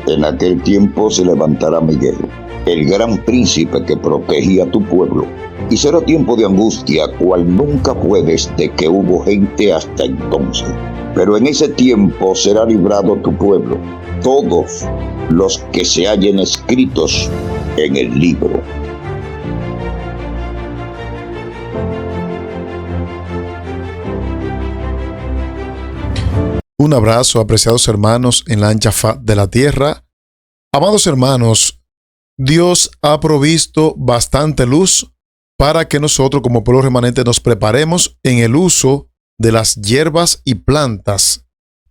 En aquel tiempo se levantará Miguel, el gran príncipe que protegía a tu pueblo, y será tiempo de angustia, cual nunca fue desde que hubo gente hasta entonces. Pero en ese tiempo será librado tu pueblo, todos los que se hallen escritos en el libro. Un abrazo, apreciados hermanos en la ancha faz de la tierra. Amados hermanos, Dios ha provisto bastante luz para que nosotros como pueblo remanente nos preparemos en el uso de las hierbas y plantas,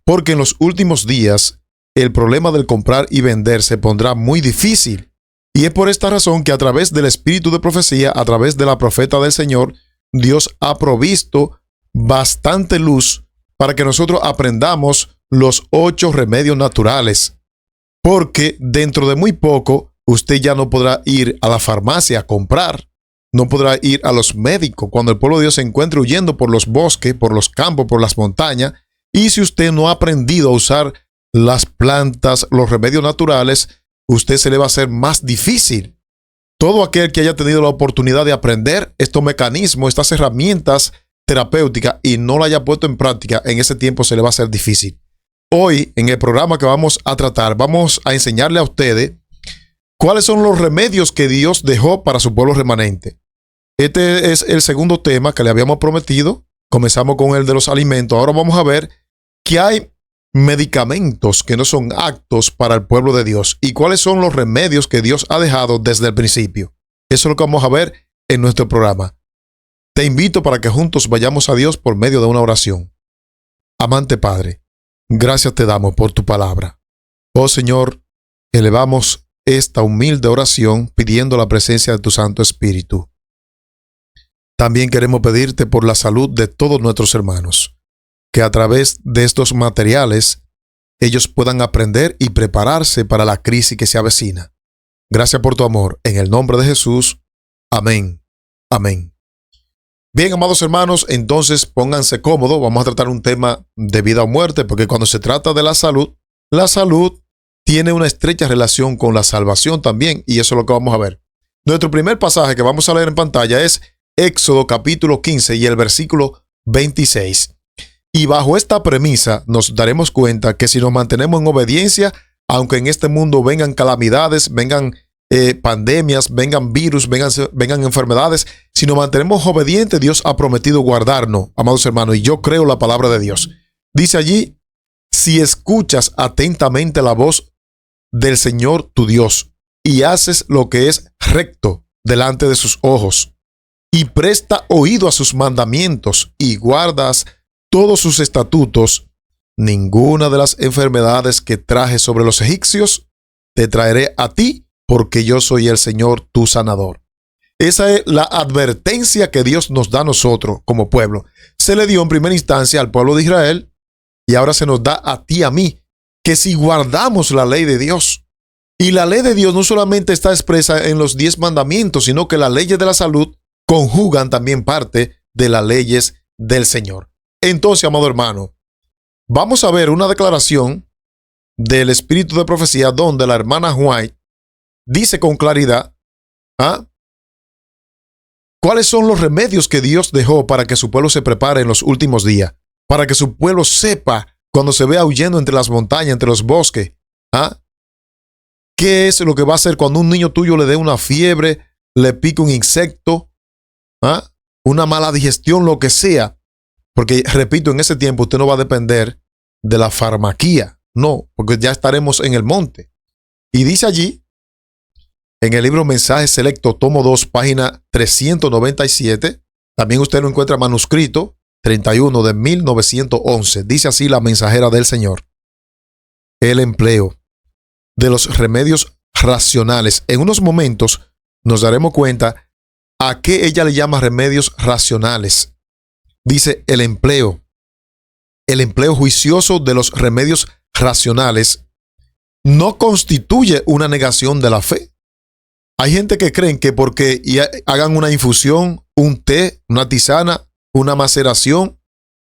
porque en los últimos días el problema del comprar y vender se pondrá muy difícil. Y es por esta razón que a través del espíritu de profecía, a través de la profeta del Señor, Dios ha provisto bastante luz para que nosotros aprendamos los 8 remedios naturales. Porque dentro de muy poco, usted ya no podrá ir a la farmacia a comprar, no podrá ir a los médicos cuando el pueblo de Dios se encuentre huyendo por los bosques, por los campos, por las montañas. Y si usted no ha aprendido a usar las plantas, los remedios naturales, usted se le va a hacer más difícil. Todo aquel que haya tenido la oportunidad de aprender estos mecanismos, estas herramientas terapéutica y no la haya puesto en práctica, en ese tiempo se le va a hacer difícil. Hoy, en el programa que vamos a tratar, vamos a enseñarle a ustedes cuáles son los remedios que Dios dejó para su pueblo remanente. Este es el segundo tema que le habíamos prometido. Comenzamos con el de los alimentos. Ahora vamos a ver que hay medicamentos que no son aptos para el pueblo de Dios y cuáles son los remedios que Dios ha dejado desde el principio. Eso es lo que vamos a ver en nuestro programa. Te invito para que juntos vayamos a Dios por medio de una oración. Amante Padre, gracias te damos por tu palabra. Oh Señor, elevamos esta humilde oración pidiendo la presencia de tu Santo Espíritu. También queremos pedirte por la salud de todos nuestros hermanos, que a través de estos materiales ellos puedan aprender y prepararse para la crisis que se avecina. Gracias por tu amor. En el nombre de Jesús. Amén. Amén. Bien, amados hermanos, entonces pónganse cómodos. Vamos a tratar un tema de vida o muerte, porque cuando se trata de la salud tiene una estrecha relación con la salvación también, y eso es lo que vamos a ver. Nuestro primer pasaje que vamos a leer en pantalla es Éxodo capítulo 15 y el versículo 26. Y bajo esta premisa nos daremos cuenta que si nos mantenemos en obediencia, aunque en este mundo vengan calamidades, vengan pandemias, vengan virus, vengan enfermedades, si nos mantenemos obedientes, Dios ha prometido guardarnos, amados hermanos, y yo creo la palabra de Dios. Dice allí, si escuchas atentamente la voz del Señor tu Dios y haces lo que es recto delante de sus ojos y presta oído a sus mandamientos y guardas todos sus estatutos, ninguna de las enfermedades que traje sobre los egipcios te traeré a ti, porque yo soy el Señor tu sanador. Esa es la advertencia que Dios nos da a nosotros como pueblo. Se le dio en primera instancia al pueblo de Israel y ahora se nos da a ti y a mí, que si guardamos la ley de Dios, y la ley de Dios no solamente está expresa en los 10 mandamientos, sino que las leyes de la salud conjugan también parte de las leyes del Señor. Entonces, amado hermano, vamos a ver una declaración del espíritu de profecía donde la hermana White dice con claridad, ¿cuáles son los remedios que Dios dejó para que su pueblo se prepare en los últimos días? Para que su pueblo sepa cuando se vea huyendo entre las montañas, entre los bosques. ¿Qué es lo que va a hacer cuando un niño tuyo le dé una fiebre, le pique un insecto, una mala digestión, lo que sea? Porque, repito, en ese tiempo usted no va a depender de la farmaquía. No, porque ya estaremos en el monte. Y dice allí, en el libro Mensajes Selecto, tomo 2, página 397, también usted lo encuentra manuscrito, 31 de 1911. Dice así la mensajera del Señor. El empleo de los remedios racionales. En unos momentos nos daremos cuenta a qué ella le llama remedios racionales. Dice el empleo juicioso de los remedios racionales no constituye una negación de la fe. Hay gente que creen que porque hagan una infusión, un té, una tisana, una maceración,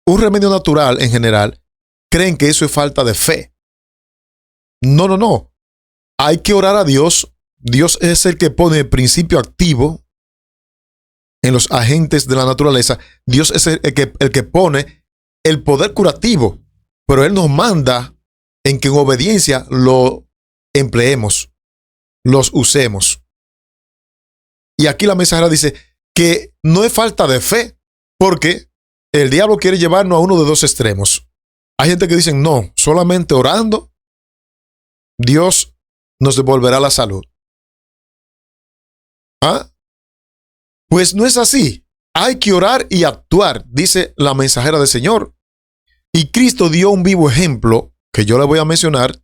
un remedio natural en general, creen que eso es falta de fe. No. hay que orar a Dios. Dios es el que pone el principio activo en los agentes de la naturaleza. Dios es el que pone el poder curativo, pero Él nos manda en que en obediencia lo empleemos, los usemos. Y aquí la mensajera dice que no es falta de fe, porque el diablo quiere llevarnos a uno de dos extremos. Hay gente que dice, no, solamente orando, Dios nos devolverá la salud. ¿Ah? Pues no es así. Hay que orar y actuar, dice la mensajera del Señor. Y Cristo dio un vivo ejemplo que yo le voy a mencionar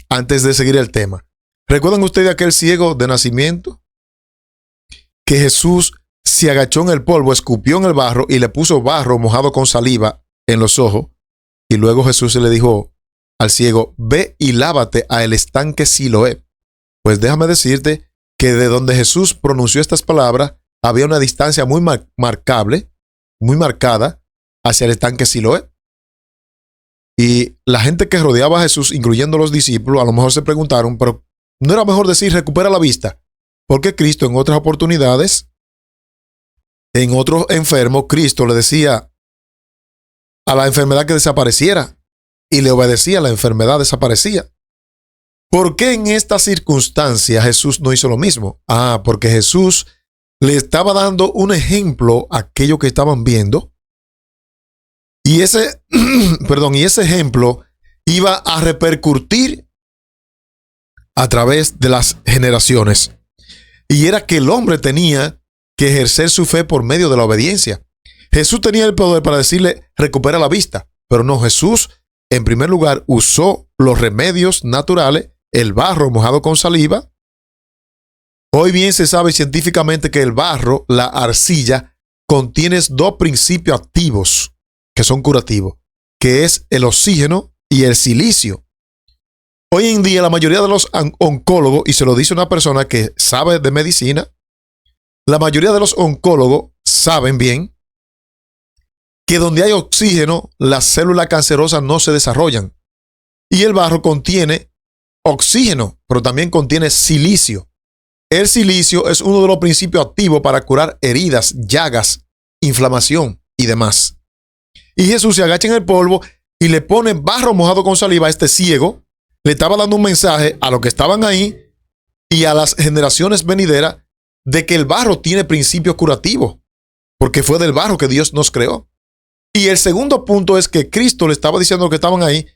antes de seguir el tema. ¿Recuerdan ustedes aquel ciego de nacimiento? Que Jesús se agachó en el polvo, escupió en el barro y le puso barro mojado con saliva en los ojos. Y luego Jesús le dijo al ciego, ve y lávate a el estanque Siloé. Pues déjame decirte que de donde Jesús pronunció estas palabras, había una distancia muy marcable, muy marcada hacia el estanque Siloé. Y la gente que rodeaba a Jesús, incluyendo los discípulos, a lo mejor se preguntaron, pero ¿no era mejor decir recupera la vista? Porque Cristo en otras oportunidades, en otros enfermos, Cristo le decía a la enfermedad que desapareciera y le obedecía, la enfermedad desaparecía. ¿Por qué en esta circunstancia Jesús no hizo lo mismo? Porque Jesús le estaba dando un ejemplo a aquellos que estaban viendo. Y ese ejemplo iba a repercutir a través de las generaciones. Y era que el hombre tenía que ejercer su fe por medio de la obediencia. Jesús tenía el poder para decirle, recupera la vista. Pero no, Jesús, en primer lugar, usó los remedios naturales, el barro mojado con saliva. Hoy bien se sabe científicamente que el barro, la arcilla, contiene dos principios activos que son curativos, que es el oxígeno y el silicio. Hoy en día la mayoría de los oncólogos, y se lo dice una persona que sabe de medicina, la mayoría de los oncólogos saben bien que donde hay oxígeno, las células cancerosas no se desarrollan. Y el barro contiene oxígeno, pero también contiene silicio. El silicio es uno de los principios activos para curar heridas, llagas, inflamación y demás. Y Jesús se agacha en el polvo y le pone barro mojado con saliva a este ciego. Le estaba dando un mensaje a los que estaban ahí y a las generaciones venideras de que el barro tiene principios curativos, porque fue del barro que Dios nos creó. Y el segundo punto es que Cristo le estaba diciendo a los que estaban ahí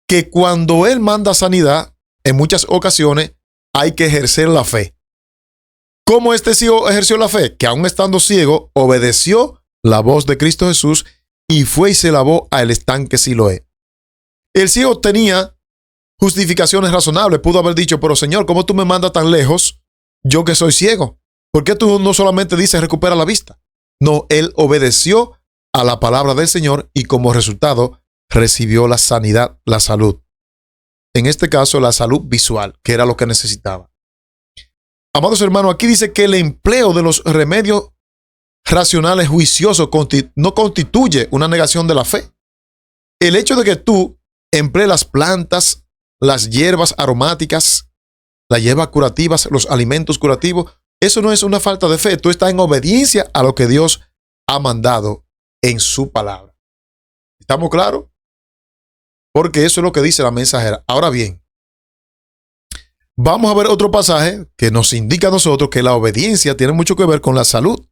que cuando Él manda sanidad, en muchas ocasiones hay que ejercer la fe. ¿Cómo este ciego ejerció la fe? Que aún estando ciego, obedeció la voz de Cristo Jesús y fue y se lavó al estanque Siloé. El ciego tenía justificaciones razonables. Pudo haber dicho, pero Señor, ¿cómo tú me mandas tan lejos? Yo que soy ciego. ¿Por qué tú no solamente dices recupera la vista? No, él obedeció a la palabra del Señor y como resultado recibió la sanidad, la salud. En este caso, la salud visual, que era lo que necesitaba. Amados hermanos, aquí dice que el empleo de los remedios racionales juiciosos no constituye una negación de la fe. El hecho de que tú emplees las plantas, las hierbas aromáticas, las hierbas curativas, los alimentos curativos, eso no es una falta de fe. Tú estás en obediencia a lo que Dios ha mandado en su palabra. ¿Estamos claros? Porque eso es lo que dice la mensajera. Ahora bien, vamos a ver otro pasaje que nos indica a nosotros que la obediencia tiene mucho que ver con la salud.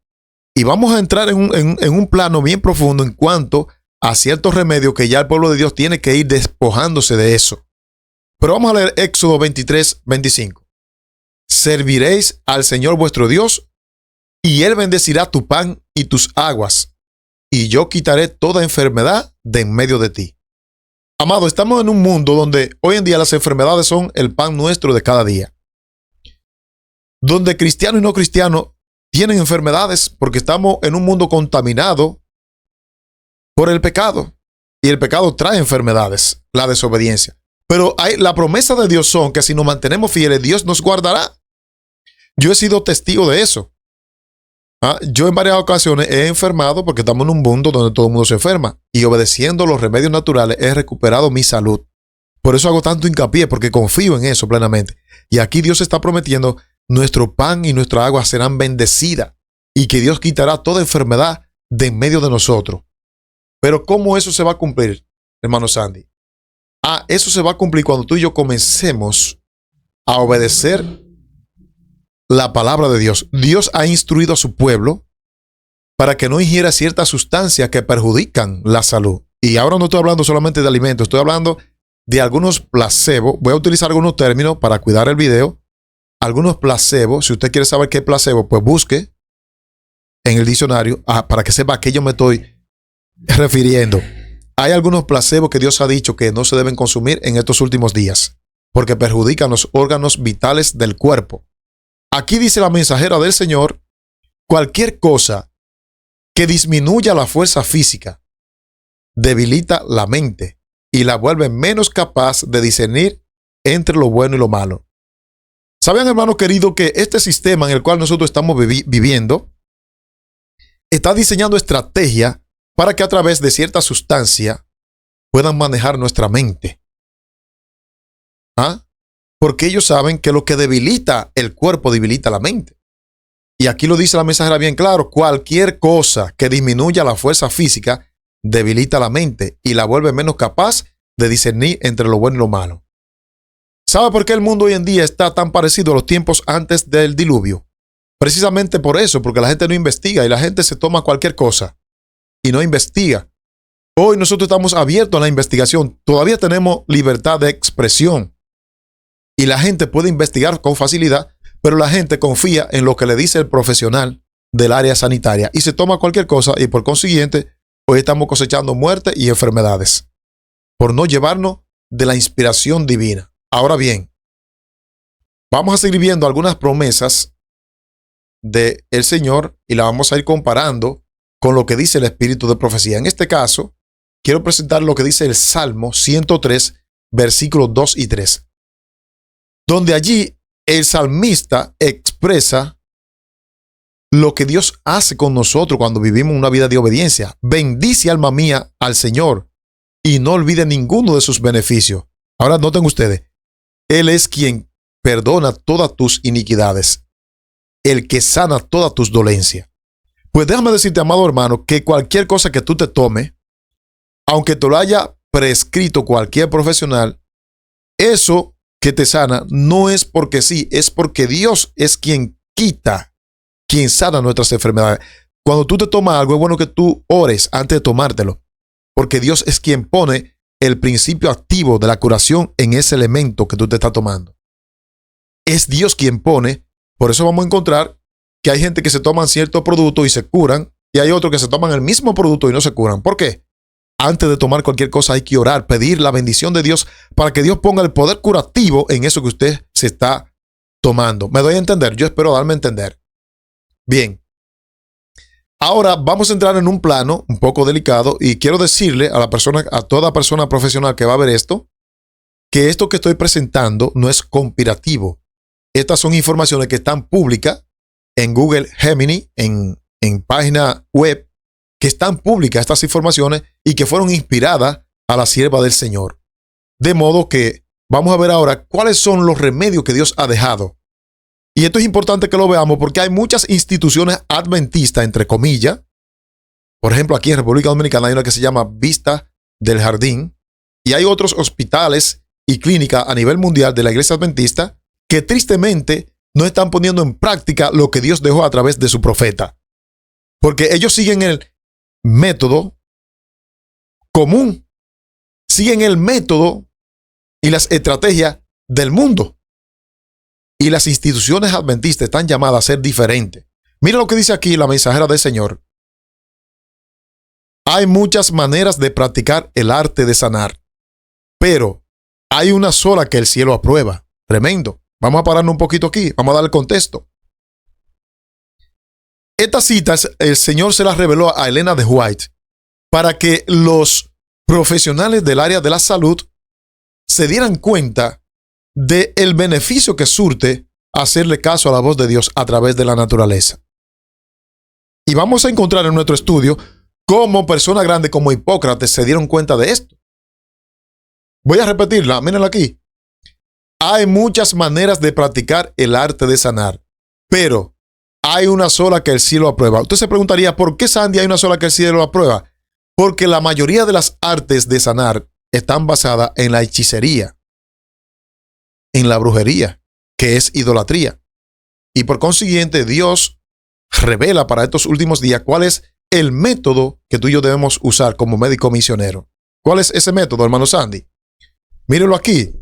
Y vamos a entrar en un plano bien profundo en cuanto a ciertos remedios que ya el pueblo de Dios tiene que ir despojándose de eso. Pero vamos a leer Éxodo 23, 25. Serviréis al Señor vuestro Dios, y Él bendecirá tu pan y tus aguas, y yo quitaré toda enfermedad de en medio de ti. Amado, estamos en un mundo donde hoy en día las enfermedades son el pan nuestro de cada día. Donde cristianos y no cristianos tienen enfermedades porque estamos en un mundo contaminado por el pecado. Y el pecado trae enfermedades, la desobediencia. Pero la promesa de Dios son que si nos mantenemos fieles, Dios nos guardará. Yo he sido testigo de eso. Yo en varias ocasiones he enfermado porque estamos en un mundo donde todo el mundo se enferma. Y obedeciendo los remedios naturales he recuperado mi salud. Por eso hago tanto hincapié, porque confío en eso plenamente. Y aquí Dios está prometiendo, nuestro pan y nuestra agua serán bendecidas y que Dios quitará toda enfermedad de en medio de nosotros. Pero ¿cómo eso se va a cumplir, hermano Sandy? Eso se va a cumplir cuando tú y yo comencemos a obedecer la palabra de Dios. Dios ha instruido a su pueblo para que no ingiera ciertas sustancias que perjudican la salud. Y ahora no estoy hablando solamente de alimentos, estoy hablando de algunos placebos. Voy a utilizar algunos términos para cuidar el video. Algunos placebos, si usted quiere saber qué es placebo, pues busque en el diccionario para que sepa a qué yo me estoy refiriendo. Hay algunos placebos que Dios ha dicho que no se deben consumir en estos últimos días, porque perjudican los órganos vitales del cuerpo. Aquí dice la mensajera del Señor, cualquier cosa que disminuya la fuerza física, debilita la mente y la vuelve menos capaz de discernir entre lo bueno y lo malo. ¿Saben, hermano querido, que este sistema en el cual nosotros estamos viviendo está diseñando estrategias para que a través de cierta sustancia puedan manejar nuestra mente? Porque ellos saben que lo que debilita el cuerpo debilita la mente. Y aquí lo dice la mensajera bien claro, cualquier cosa que disminuya la fuerza física debilita la mente y la vuelve menos capaz de discernir entre lo bueno y lo malo. ¿Sabe por qué el mundo hoy en día está tan parecido a los tiempos antes del diluvio? Precisamente por eso, porque la gente no investiga y la gente se toma cualquier cosa y no investiga. Hoy nosotros estamos abiertos a la investigación, todavía tenemos libertad de expresión y la gente puede investigar con facilidad, pero la gente confía en lo que le dice el profesional del área sanitaria y se toma cualquier cosa y por consiguiente hoy estamos cosechando muerte y enfermedades por no llevarnos de la inspiración divina. Ahora bien, vamos a seguir viendo algunas promesas del Señor y la vamos a ir comparando con lo que dice el espíritu de profecía. En este caso, quiero presentar lo que dice el Salmo 103, versículos 2 y 3, donde allí el salmista expresa lo que Dios hace con nosotros cuando vivimos una vida de obediencia. Bendice, alma mía, al Señor y no olvide ninguno de sus beneficios. Ahora noten ustedes, Él es quien perdona todas tus iniquidades, el que sana todas tus dolencias. Pues déjame decirte, amado hermano, que cualquier cosa que tú te tomes, aunque te lo haya prescrito cualquier profesional, eso que te sana no es porque sí, es porque Dios es quien quita, quien sana nuestras enfermedades. Cuando tú te tomas algo, es bueno que tú ores antes de tomártelo, porque Dios es quien pone el principio activo de la curación en ese elemento que tú te estás tomando. Es Dios quien pone. Por eso vamos a encontrar que hay gente que se toman cierto producto y se curan, y hay otros que se toman el mismo producto y no se curan. ¿Por qué? Antes de tomar cualquier cosa hay que orar, pedir la bendición de Dios para que Dios ponga el poder curativo en eso que usted se está tomando. ¿Me doy a entender? Yo espero darme a entender. Bien. Ahora vamos a entrar en un plano un poco delicado y quiero decirle a toda persona profesional que va a ver esto, que esto que estoy presentando no es conspirativo. Estas son informaciones que están públicas en Google Gemini, en página web, que están públicas estas informaciones y que fueron inspiradas a la sierva del Señor. De modo que vamos a ver ahora cuáles son los remedios que Dios ha dejado. Y esto es importante que lo veamos porque hay muchas instituciones adventistas, entre comillas. Por ejemplo, aquí en República Dominicana hay una que se llama Vista del Jardín y hay otros hospitales y clínicas a nivel mundial de la iglesia adventista que tristemente no están poniendo en práctica lo que Dios dejó a través de su profeta. Porque ellos siguen el método común, siguen el método y las estrategias del mundo. Y las instituciones adventistas están llamadas a ser diferentes. Mira lo que dice aquí la mensajera del Señor. Hay muchas maneras de practicar el arte de sanar, pero hay una sola que el cielo aprueba. Tremendo. Vamos a pararnos un poquito aquí. Vamos a dar el contexto. Estas citas el Señor se las reveló a Elena de White para que los profesionales del área de la salud se dieran cuenta del beneficio que surte hacerle caso a la voz de Dios a través de la naturaleza. Y vamos a encontrar en nuestro estudio cómo personas grandes como Hipócrates se dieron cuenta de esto. Voy a repetirla, mírenla aquí. Hay muchas maneras de practicar el arte de sanar, pero hay una sola que el cielo aprueba. Usted se preguntaría, ¿por qué, Sandy, hay una sola que el cielo aprueba? Porque la mayoría de las artes de sanar están basadas en la hechicería, en la brujería, que es idolatría. Y por consiguiente, Dios revela para estos últimos días cuál es el método que tú y yo debemos usar como médico misionero. ¿Cuál es ese método, hermano Sandy? Mírelo aquí.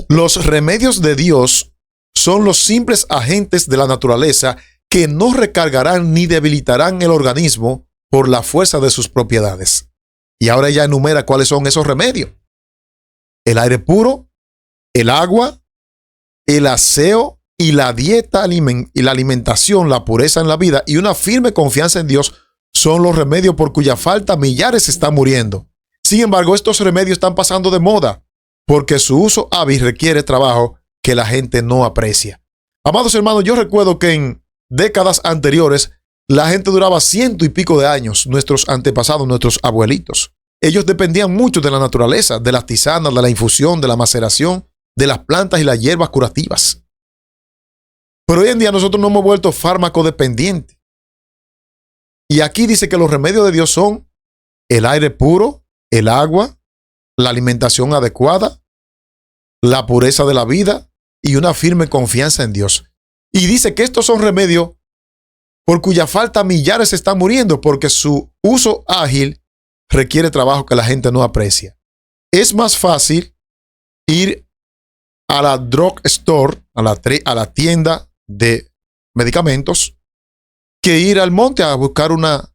Los remedios de Dios son los simples agentes de la naturaleza que no recargarán ni debilitarán el organismo por la fuerza de sus propiedades. Y ahora ella enumera cuáles son esos remedios. El aire puro, el agua, el aseo y la dieta y la alimentación, la pureza en la vida y una firme confianza en Dios son los remedios por cuya falta millares están muriendo. Sin embargo, estos remedios están pasando de moda porque su uso hábil requiere trabajo que la gente no aprecia. Amados hermanos, yo recuerdo que en décadas anteriores la gente duraba 100 y pico de años, nuestros antepasados, nuestros abuelitos. Ellos dependían mucho de la naturaleza, de las tisanas, de la infusión, de la maceración, de las plantas y las hierbas curativas. Pero hoy en día nosotros nos hemos vuelto farmacodependientes. Y aquí dice que los remedios de Dios son el aire puro, el agua, la alimentación adecuada, la pureza de la vida y una firme confianza en Dios. Y dice que estos son remedios por cuya falta millares están muriendo porque su uso ágil requiere trabajo que la gente no aprecia. Es más fácil ir a la drug store, a la tienda de medicamentos, que ir al monte a buscar una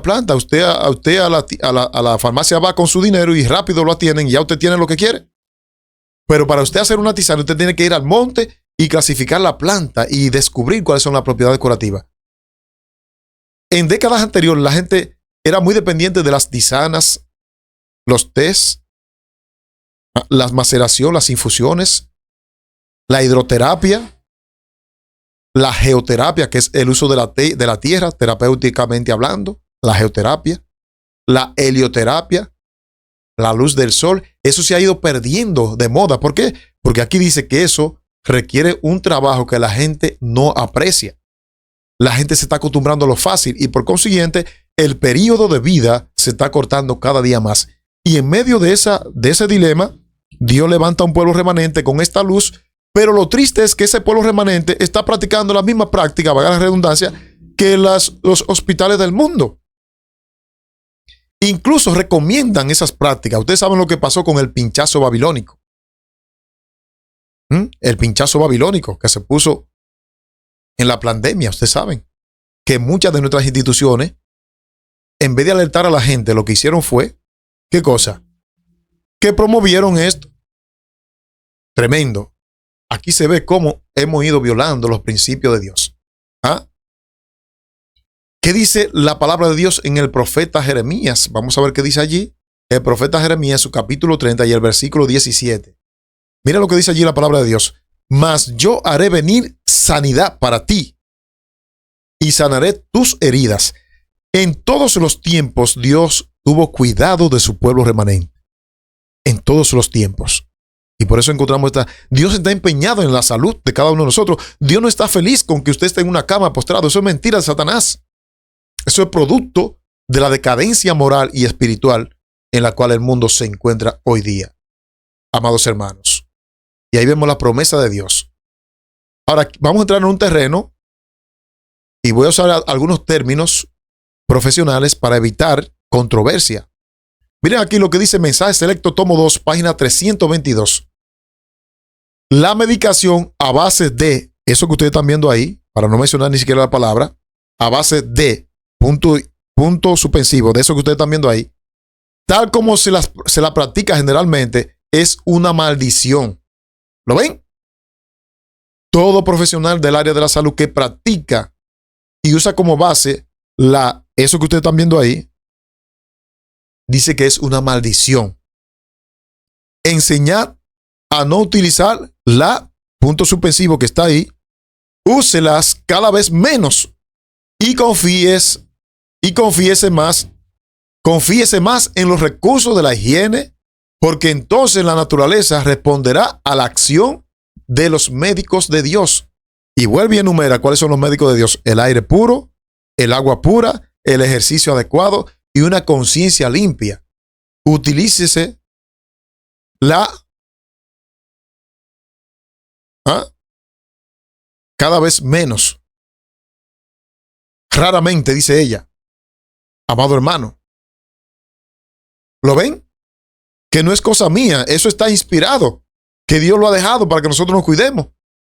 planta. Usted a la farmacia va con su dinero y rápido lo atienden y ya usted tiene lo que quiere. Pero para usted hacer una tisana, usted tiene que ir al monte y clasificar la planta y descubrir cuáles son las propiedades curativas. En décadas anteriores, la gente era muy dependiente de las tisanas, los tés, las maceraciones, las infusiones, la hidroterapia, la geoterapia, que es el uso de la tierra, terapéuticamente hablando, la geoterapia, la helioterapia, la luz del sol. Eso se ha ido perdiendo de moda. ¿Por qué? Porque aquí dice que eso requiere un trabajo que la gente no aprecia. La gente se está acostumbrando a lo fácil y por consiguiente el periodo de vida se está cortando cada día más. Y en medio de ese dilema, Dios levanta a un pueblo remanente con esta luz, pero lo triste es que ese pueblo remanente está practicando la misma práctica, valga la redundancia, que los hospitales del mundo. Incluso recomiendan esas prácticas. Ustedes saben lo que pasó con el pinchazo babilónico. El pinchazo babilónico que se puso en la pandemia. Ustedes saben que muchas de nuestras instituciones, en vez de alertar a la gente, lo que hicieron fue, ¿qué cosa? Que promovieron esto. Tremendo. Aquí se ve cómo hemos ido violando los principios de Dios. ¿Ah? ¿Qué dice la palabra de Dios en el profeta Jeremías? Vamos a ver qué dice allí. El profeta Jeremías, su capítulo 30 y el versículo 17. Mira lo que dice allí la palabra de Dios. Mas yo haré venir sanidad para ti y sanaré tus heridas. En todos los tiempos Dios tuvo cuidado de su pueblo remanente. En todos los tiempos. Y por eso encontramos Dios está empeñado en la salud de cada uno de nosotros. Dios no está feliz con que usted esté en una cama postrado. Eso es mentira de Satanás. Eso es producto de la decadencia moral y espiritual en la cual el mundo se encuentra hoy día. Amados hermanos. Y ahí vemos la promesa de Dios. Ahora vamos a entrar en un terreno y voy a usar algunos términos profesionales para evitar controversia. Miren aquí lo que dice Mensaje Selecto, tomo 2, página 322. La medicación a base de, eso que ustedes están viendo ahí, para no mencionar ni siquiera la palabra, a base de, punto suspensivo, de eso que ustedes están viendo ahí, tal como se la practica generalmente, es una maldición. ¿Lo ven? Todo profesional del área de la salud que practica y usa como base eso que ustedes están viendo ahí, dice que es una maldición. Enseñad a no utilizar punto suspensivo que está ahí, úselas cada vez menos y confíese más en los recursos de la higiene, Porque entonces la naturaleza responderá a la acción de los médicos de Dios. Y vuelve y enumera cuáles son los médicos de Dios: el aire puro, el agua pura, el ejercicio adecuado y una conciencia limpia. Utilícese cada vez menos. Raramente, dice ella. Amado hermano, ¿lo ven? Que no es cosa mía, eso está inspirado, que Dios lo ha dejado para que nosotros nos cuidemos.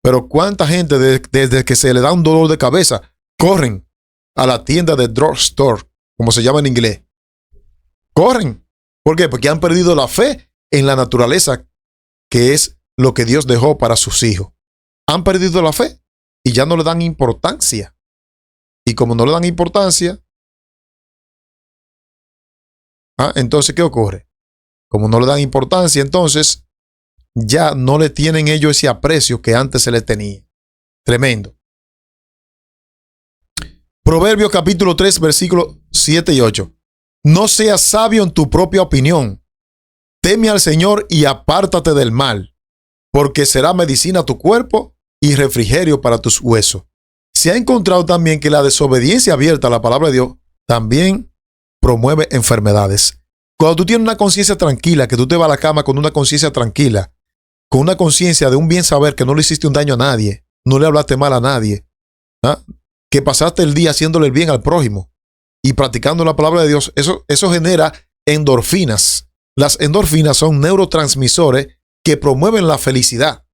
Pero cuánta gente desde que se le da un dolor de cabeza, corren a la tienda de drugstore, como se llama en inglés. Corren. ¿Por qué? Porque han perdido la fe en la naturaleza, que es lo que Dios dejó para sus hijos. Han perdido la fe y ya no le dan importancia. Y como no le dan importancia, entonces, ¿qué ocurre? Como no le dan importancia, entonces ya no le tienen ellos ese aprecio que antes se le tenía. Tremendo. Proverbios capítulo 3, versículos 7 y 8. No seas sabio en tu propia opinión. Teme al Señor y apártate del mal, porque será medicina a tu cuerpo y refrigerio para tus huesos. Se ha encontrado también que la desobediencia abierta a la palabra de Dios también promueve enfermedades. Cuando tú tienes una conciencia tranquila, que tú te vas a la cama con una conciencia tranquila, con una conciencia de un bien saber que no le hiciste un daño a nadie, no le hablaste mal a nadie, que pasaste el día haciéndole el bien al prójimo y practicando la palabra de Dios, eso genera endorfinas. Las endorfinas son neurotransmisores que promueven la felicidad.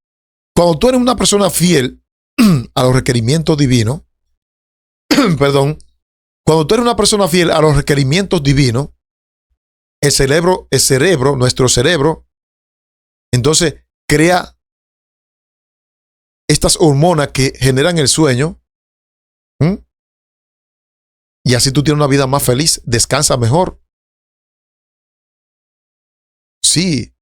Cuando tú eres una persona fiel a los requerimientos divinos, cuando tú eres una persona fiel a los requerimientos divinos, nuestro cerebro, entonces crea estas hormonas que generan el sueño. Y así tú tienes una vida más feliz, descansa mejor. Sí,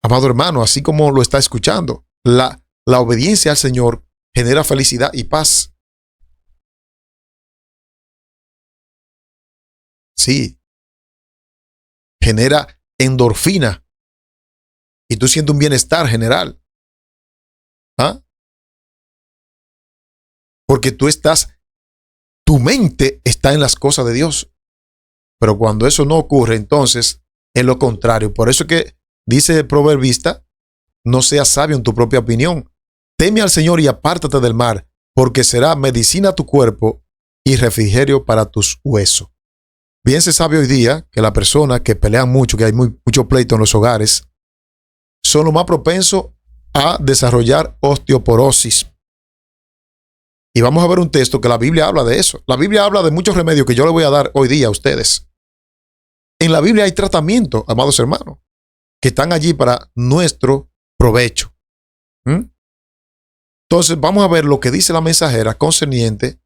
amado hermano, así como lo está escuchando, la obediencia al Señor genera felicidad y paz. Sí, genera endorfina y tú sientes un bienestar general. Porque tu mente está en las cosas de Dios. Pero cuando eso no ocurre, entonces es lo contrario. Por eso es que dice el proverbista: no seas sabio en tu propia opinión. Teme al Señor y apártate del mal, porque será medicina a tu cuerpo y refrigerio para tus huesos. Bien se sabe hoy día que las personas que pelean mucho, que hay mucho pleito en los hogares, son los más propensos a desarrollar osteoporosis. Y vamos a ver un texto que la Biblia habla de eso. La Biblia habla de muchos remedios que yo le voy a dar hoy día a ustedes. En la Biblia hay tratamientos, amados hermanos, que están allí para nuestro provecho. Entonces vamos a ver lo que dice la mensajera concerniente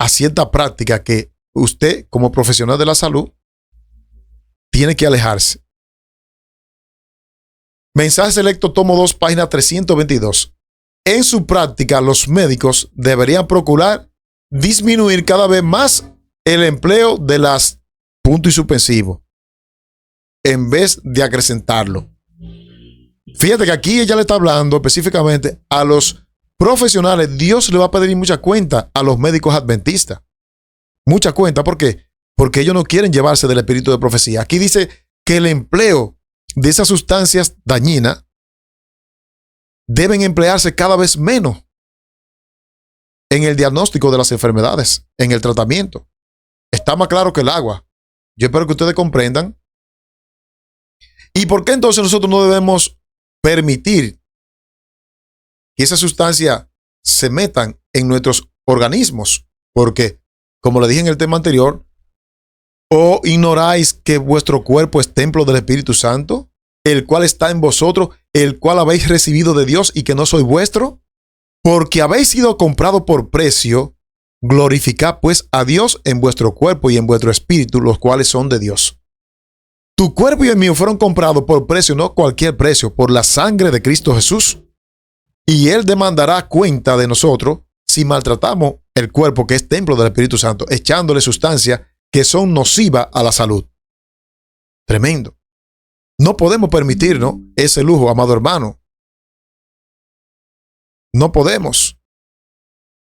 a cierta práctica que usted, como profesional de la salud, tiene que alejarse. Mensaje selecto, tomo 2, página 322. En su práctica, los médicos deberían procurar disminuir cada vez más el empleo de las puntos y suspensivos en vez de acrecentarlo. Fíjate que aquí ella le está hablando específicamente a los profesionales. Dios le va a pedir mucha cuenta a los médicos adventistas. Mucha cuenta. ¿Por qué? Porque ellos no quieren llevarse del espíritu de profecía. Aquí dice que el empleo de esas sustancias dañinas deben emplearse cada vez menos en el diagnóstico de las enfermedades, en el tratamiento. Está más claro que el agua. Yo espero que ustedes comprendan. ¿Y por qué entonces nosotros no debemos permitir que esas sustancias se metan en nuestros organismos? Porque, como le dije en el tema anterior, ¿o ignoráis que vuestro cuerpo es templo del Espíritu Santo, el cual está en vosotros, el cual habéis recibido de Dios y que no soy vuestro? Porque habéis sido comprado por precio, glorificad pues a Dios en vuestro cuerpo y en vuestro espíritu, los cuales son de Dios. Tu cuerpo y el mío fueron comprados por precio, no cualquier precio, por la sangre de Cristo Jesús. Y Él demandará cuenta de nosotros si maltratamos el cuerpo que es templo del Espíritu Santo, echándole sustancias que son nocivas a la salud. Tremendo. No podemos permitirnos ese lujo, amado hermano. No podemos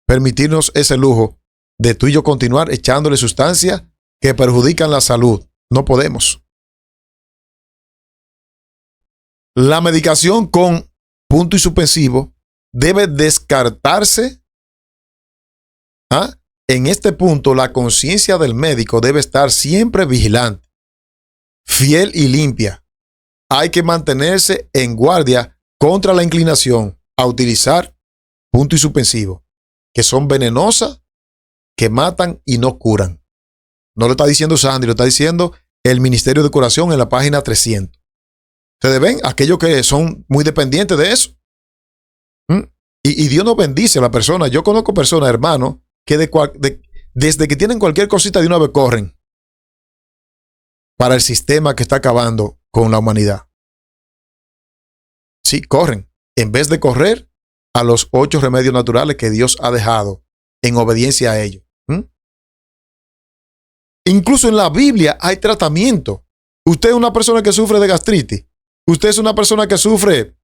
permitirnos ese lujo de tú y yo continuar echándole sustancias que perjudican la salud. No podemos. La medicación con punto y suspensivo debe descartarse. En este punto, la conciencia del médico debe estar siempre vigilante, fiel y limpia. Hay que mantenerse en guardia contra la inclinación a utilizar punto y suspensivo, que son venenosas, que matan y no curan. No lo está diciendo Sandy, lo está diciendo el Ministerio de Curación en la página 300. Ustedes ven, aquellos que son muy dependientes de eso. Y Dios nos bendice a la persona. Yo conozco personas, hermanos, que desde que tienen cualquier cosita de una vez corren para el sistema que está acabando con la humanidad. Sí, corren. En vez de correr a los 8 remedios naturales que Dios ha dejado en obediencia a ellos. Incluso en la Biblia hay tratamiento. Usted es una persona que sufre de gastritis. Usted es una persona que sufre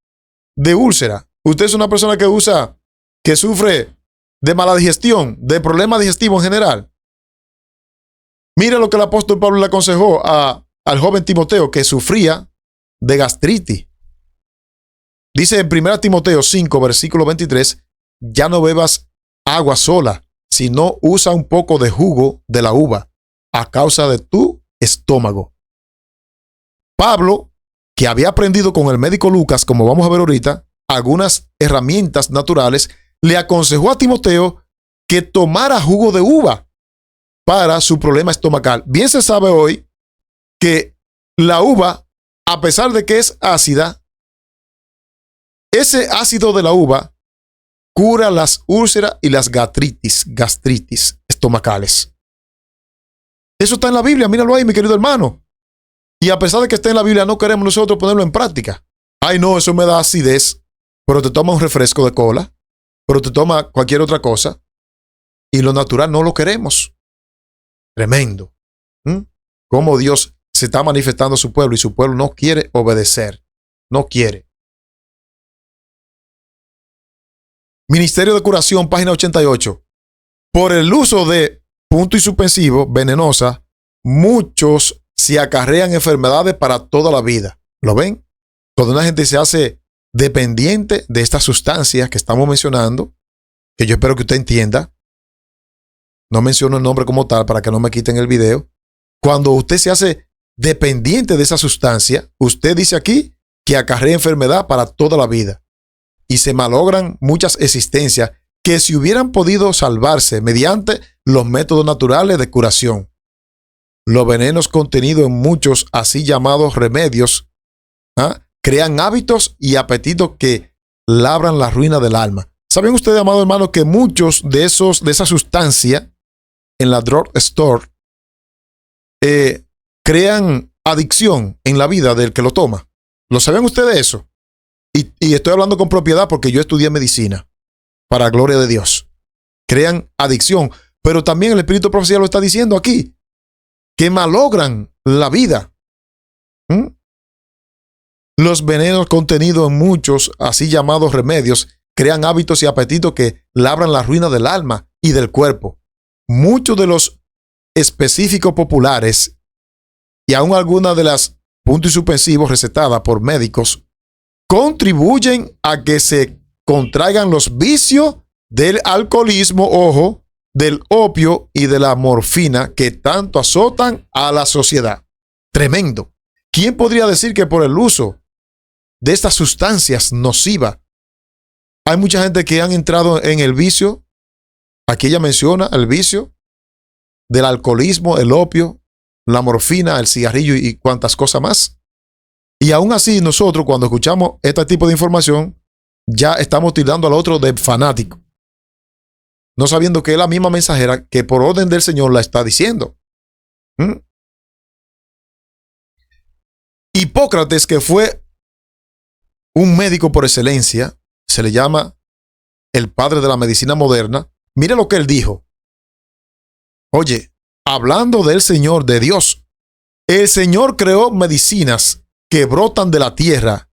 de úlcera. Usted es una persona que sufre de mala digestión, de problemas digestivos en general. Mire lo que el apóstol Pablo le aconsejó al joven Timoteo que sufría de gastritis. Dice en 1 Timoteo 5, versículo 23, ya no bebas agua sola, sino usa un poco de jugo de la uva a causa de tu estómago. Pablo, que había aprendido con el médico Lucas, como vamos a ver ahorita, algunas herramientas naturales, le aconsejó a Timoteo que tomara jugo de uva para su problema estomacal. Bien se sabe hoy que la uva, a pesar de que es ácida, ese ácido de la uva cura las úlceras y las gastritis estomacales. Eso está en la Biblia, míralo ahí, mi querido hermano. Y a pesar de que esté en la Biblia, no queremos nosotros ponerlo en práctica. Ay, no, eso me da acidez. Pero te toma un refresco de cola, pero te toma cualquier otra cosa, y lo natural no lo queremos. Tremendo. Cómo Dios se está manifestando a su pueblo y su pueblo no quiere obedecer. No quiere. Ministerio de Curación, página 88. Por el uso de punto y suspensivo, venenosa, muchos se acarrean enfermedades para toda la vida. ¿Lo ven? Cuando una gente se hace dependiente de estas sustancias que estamos mencionando, que yo espero que usted entienda, no menciono el nombre como tal para que no me quiten el video. Cuando usted se hace dependiente de esa sustancia, usted dice aquí que acarrea enfermedad para toda la vida. Y se malogran muchas existencias que si hubieran podido salvarse mediante los métodos naturales de curación. Los venenos contenidos en muchos así llamados remedios crean hábitos y apetitos que labran la ruina del alma. ¿Saben ustedes, amado hermano, que muchos de esa sustancia en la drug store crean adicción en la vida del que lo toma? ¿Lo saben ustedes eso? Y estoy hablando con propiedad porque yo estudié medicina, para gloria de Dios. Crean adicción, pero también el Espíritu Profecía lo está diciendo aquí, que malogran la vida. Los venenos contenidos en muchos así llamados remedios crean hábitos y apetitos que labran la ruina del alma y del cuerpo. Muchos de los específicos populares y aún algunas de las puntos y suspensivos recetadas por médicos contribuyen a que se contraigan los vicios del alcoholismo, ojo, del opio y de la morfina que tanto azotan a la sociedad. Tremendo. ¿Quién podría decir que por el uso de estas sustancias nocivas hay mucha gente que han entrado en el vicio? Aquí ella menciona el vicio del alcoholismo, el opio, la morfina, el cigarrillo y cuantas cosas más. Y aún así nosotros cuando escuchamos este tipo de información ya estamos tirando al otro de fanático, no sabiendo que es la misma mensajera que por orden del Señor la está diciendo. Hipócrates, que fue un médico por excelencia, se le llama el padre de la medicina moderna. Mire lo que él dijo. Oye, hablando del Señor, de Dios, el Señor creó medicinas que brotan de la tierra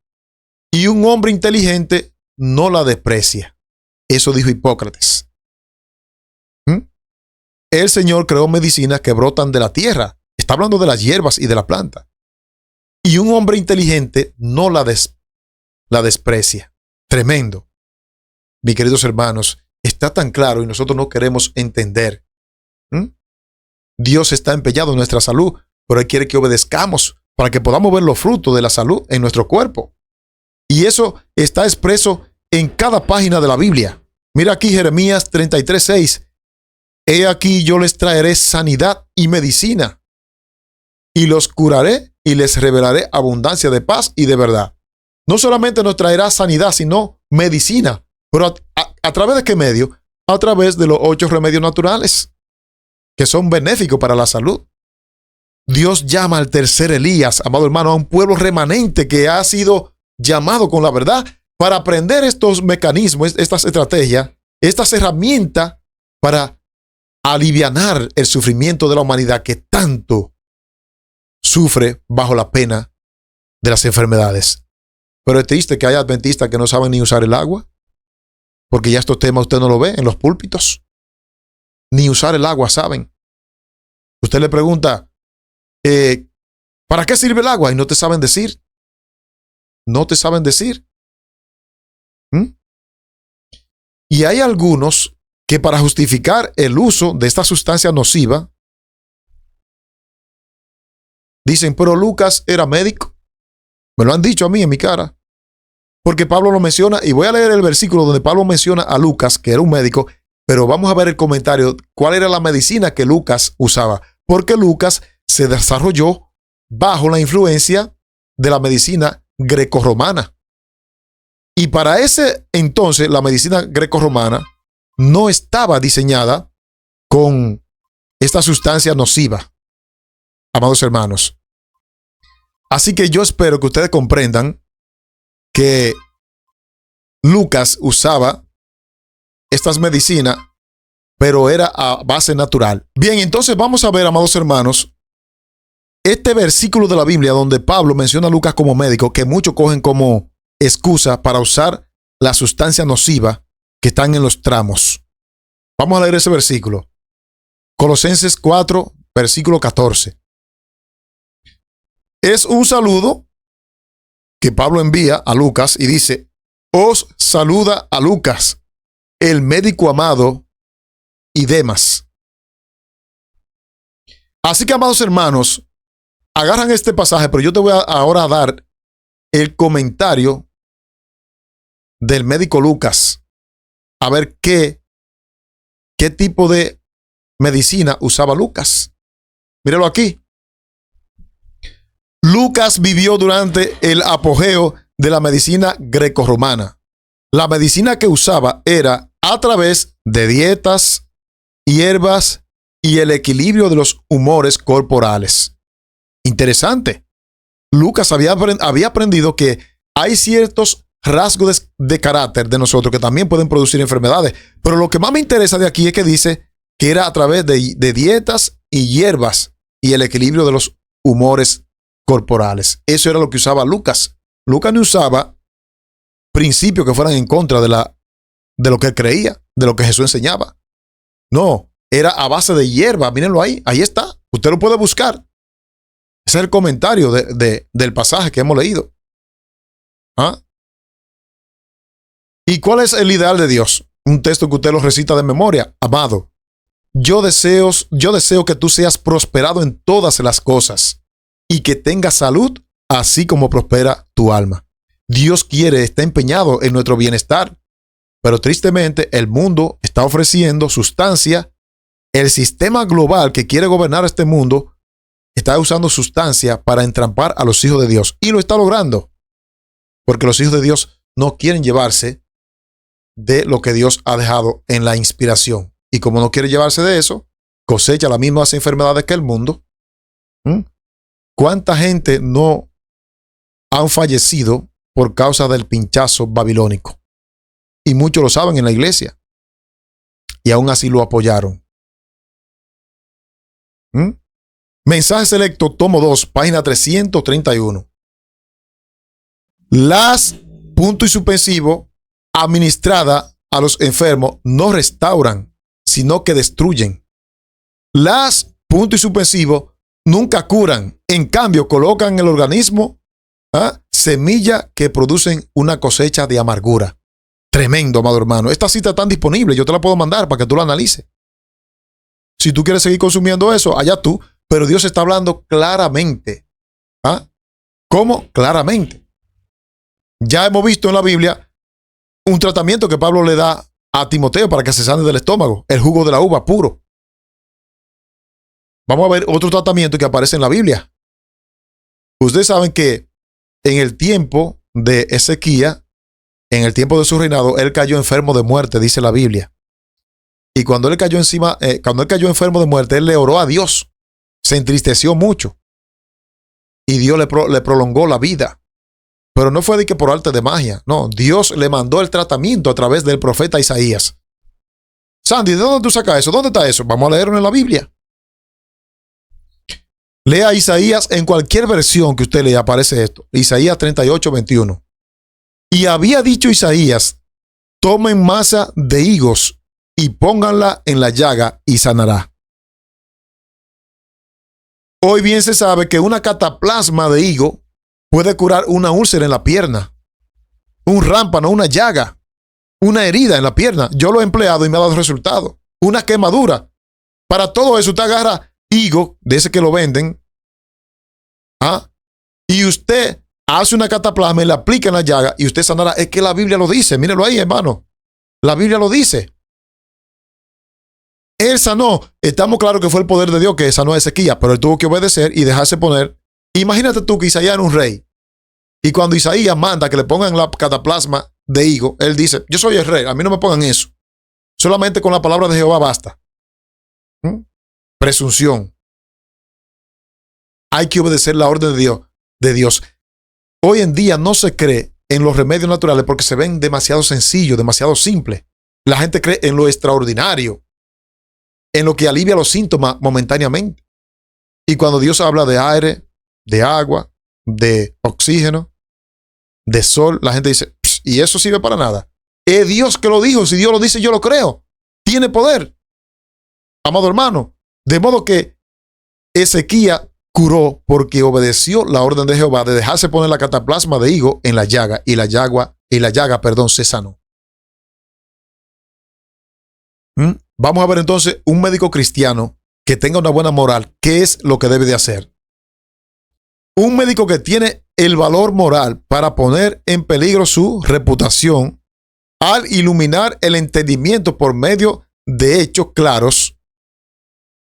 y un hombre inteligente no la desprecia. Eso dijo Hipócrates. El Señor creó medicinas que brotan de la tierra. Está hablando de las hierbas y de la planta. Y un hombre inteligente no la desprecia. Tremendo. Mis queridos hermanos, está tan claro y nosotros no queremos entender. Dios está empeñado en nuestra salud, pero Él quiere que obedezcamos para que podamos ver los frutos de la salud en nuestro cuerpo. Y eso está expreso en cada página de la Biblia. Mira aquí Jeremías 33:6. He aquí yo les traeré sanidad y medicina, y los curaré y les revelaré abundancia de paz y de verdad. No solamente nos traerá sanidad, sino medicina. Pero ¿a través de qué medio? A través de los 8 remedios naturales, que son benéficos para la salud. Dios llama al tercer Elías, amado hermano, a un pueblo remanente que ha sido llamado con la verdad para aprender estos mecanismos, estas estrategias, estas herramientas para alivianar el sufrimiento de la humanidad que tanto sufre bajo la pena de las enfermedades. Pero es triste que haya adventistas que no saben ni usar el agua, porque ya estos temas usted no lo ve en los púlpitos. Ni usar el agua saben. Usted le pregunta, ¿para qué sirve el agua? Y no te saben decir. No te saben decir. Y hay algunos que para justificar el uso de esta sustancia nociva, dicen, pero Lucas era médico. Me lo han dicho a mí en mi cara. Porque Pablo lo menciona, y voy a leer el versículo donde Pablo menciona a Lucas, que era un médico, pero vamos a ver el comentario, cuál era la medicina que Lucas usaba. Porque Lucas se desarrolló bajo la influencia de la medicina grecorromana. Y para ese entonces, la medicina grecorromana no estaba diseñada con esta sustancia nociva, amados hermanos. Así que yo espero que ustedes comprendan que Lucas usaba estas medicinas, pero era a base natural. Bien, entonces vamos a ver, amados hermanos, este versículo de la Biblia donde Pablo menciona a Lucas como médico, que muchos cogen como excusa para usar la sustancia nociva que están en los tramos. Vamos a leer ese versículo. Colosenses 4, versículo 14. Es un saludo que Pablo envía a Lucas y dice, os saluda a Lucas, el médico amado, y Demas. Así que, amados hermanos, agarran este pasaje, pero yo te voy ahora a dar el comentario del médico Lucas, a ver qué tipo de medicina usaba Lucas. Míralo aquí. Lucas vivió durante el apogeo de la medicina grecorromana. La medicina que usaba era a través de dietas, hierbas y el equilibrio de los humores corporales. Interesante. Lucas había aprendido que hay ciertos rasgos de carácter de nosotros que también pueden producir enfermedades. Pero lo que más me interesa de aquí es que dice que era a través de dietas y hierbas y el equilibrio de los humores corporales. Eso era lo que usaba Lucas. Lucas no usaba principios que fueran en contra de lo que él creía, de lo que Jesús enseñaba. No, era a base de hierba. Mírenlo ahí, ahí está. Usted lo puede buscar. Ese es el comentario del pasaje que hemos leído. ¿Ah? ¿Y cuál es el ideal de Dios? Un texto que usted lo recita de memoria. Amado, yo deseo que tú seas prosperado en todas las cosas y que tengas salud, así como prospera tu alma. Dios está empeñado en nuestro bienestar, pero tristemente el mundo está ofreciendo sustancia. El sistema global que quiere gobernar este mundo está usando sustancia para entrampar a los hijos de Dios, y lo está logrando, porque los hijos de Dios no quieren llevarse de lo que Dios ha dejado en la inspiración, y como no quiere llevarse de eso, cosecha las mismas enfermedades que el mundo. ¿Cuánta gente no han fallecido por causa del pinchazo babilónico? Y muchos lo saben en la iglesia, y aún así lo apoyaron. Mensaje selecto, tomo 2, página 331. Las, punto y suspensivo, administradas a los enfermos no restauran, sino que destruyen. Las, punto y suspensivo, nunca curan. En cambio, colocan en el organismo semillas que producen una cosecha de amargura. Tremendo, amado hermano. Esta cita está disponible. Yo te la puedo mandar para que tú la analices. Si tú quieres seguir consumiendo eso, allá tú. Pero Dios está hablando claramente. ¿Cómo? Claramente. Ya hemos visto en la Biblia un tratamiento que Pablo le da a Timoteo para que se sane del estómago. El jugo de la uva puro. Vamos a ver otro tratamiento que aparece en la Biblia. Ustedes saben que en el tiempo de Ezequías, en el tiempo de su reinado, él cayó enfermo de muerte, dice la Biblia. Y cuando él cayó enfermo de muerte, él le oró a Dios. Se entristeció mucho. Y Dios le prolongó la vida. Pero no fue de que por arte de magia. No, Dios le mandó el tratamiento a través del profeta Isaías. Sandy, ¿de dónde tú sacas eso? ¿Dónde está eso? Vamos a leerlo en la Biblia. Lea Isaías, en cualquier versión que usted lea aparece esto. Isaías 38, 21. Y había dicho Isaías, tomen masa de higos y pónganla en la llaga y sanará. Hoy bien se sabe que una cataplasma de higo puede curar una úlcera en la pierna, un rámpano, una llaga, una herida en la pierna. Yo lo he empleado y me ha dado resultado. Una quemadura. Para todo eso usted agarra higo, de ese que lo venden, y usted hace una cataplasma y la aplica en la llaga y usted sanará. Es que la Biblia lo dice. Mírenlo ahí, hermano. La Biblia lo dice. Él sanó. Estamos claros que fue el poder de Dios que sanó a Ezequías, pero él tuvo que obedecer y dejarse poner. Imagínate tú que Isaías era un rey. Y cuando Isaías manda que le pongan la cataplasma de higo, él dice, yo soy el rey, a mí no me pongan eso. Solamente con la palabra de Jehová basta. Presunción. Hay que obedecer la orden de Dios. Hoy en día no se cree en los remedios naturales porque se ven demasiado sencillos, demasiado simples. La gente cree en lo extraordinario, en lo que alivia los síntomas momentáneamente. Y cuando Dios habla de aire, de agua, de oxígeno, de sol, la gente dice, ¿y eso sirve para nada? Es Dios que lo dijo. Si Dios lo dice, yo lo creo. Tiene poder. Amado hermano, de modo que Ezequías curó porque obedeció la orden de Jehová de dejarse poner la cataplasma de higo en la llaga y la llaga se sanó. Vamos a ver entonces un médico cristiano que tenga una buena moral. ¿Qué es lo que debe de hacer? Un médico que tiene el valor moral para poner en peligro su reputación al iluminar el entendimiento por medio de hechos claros,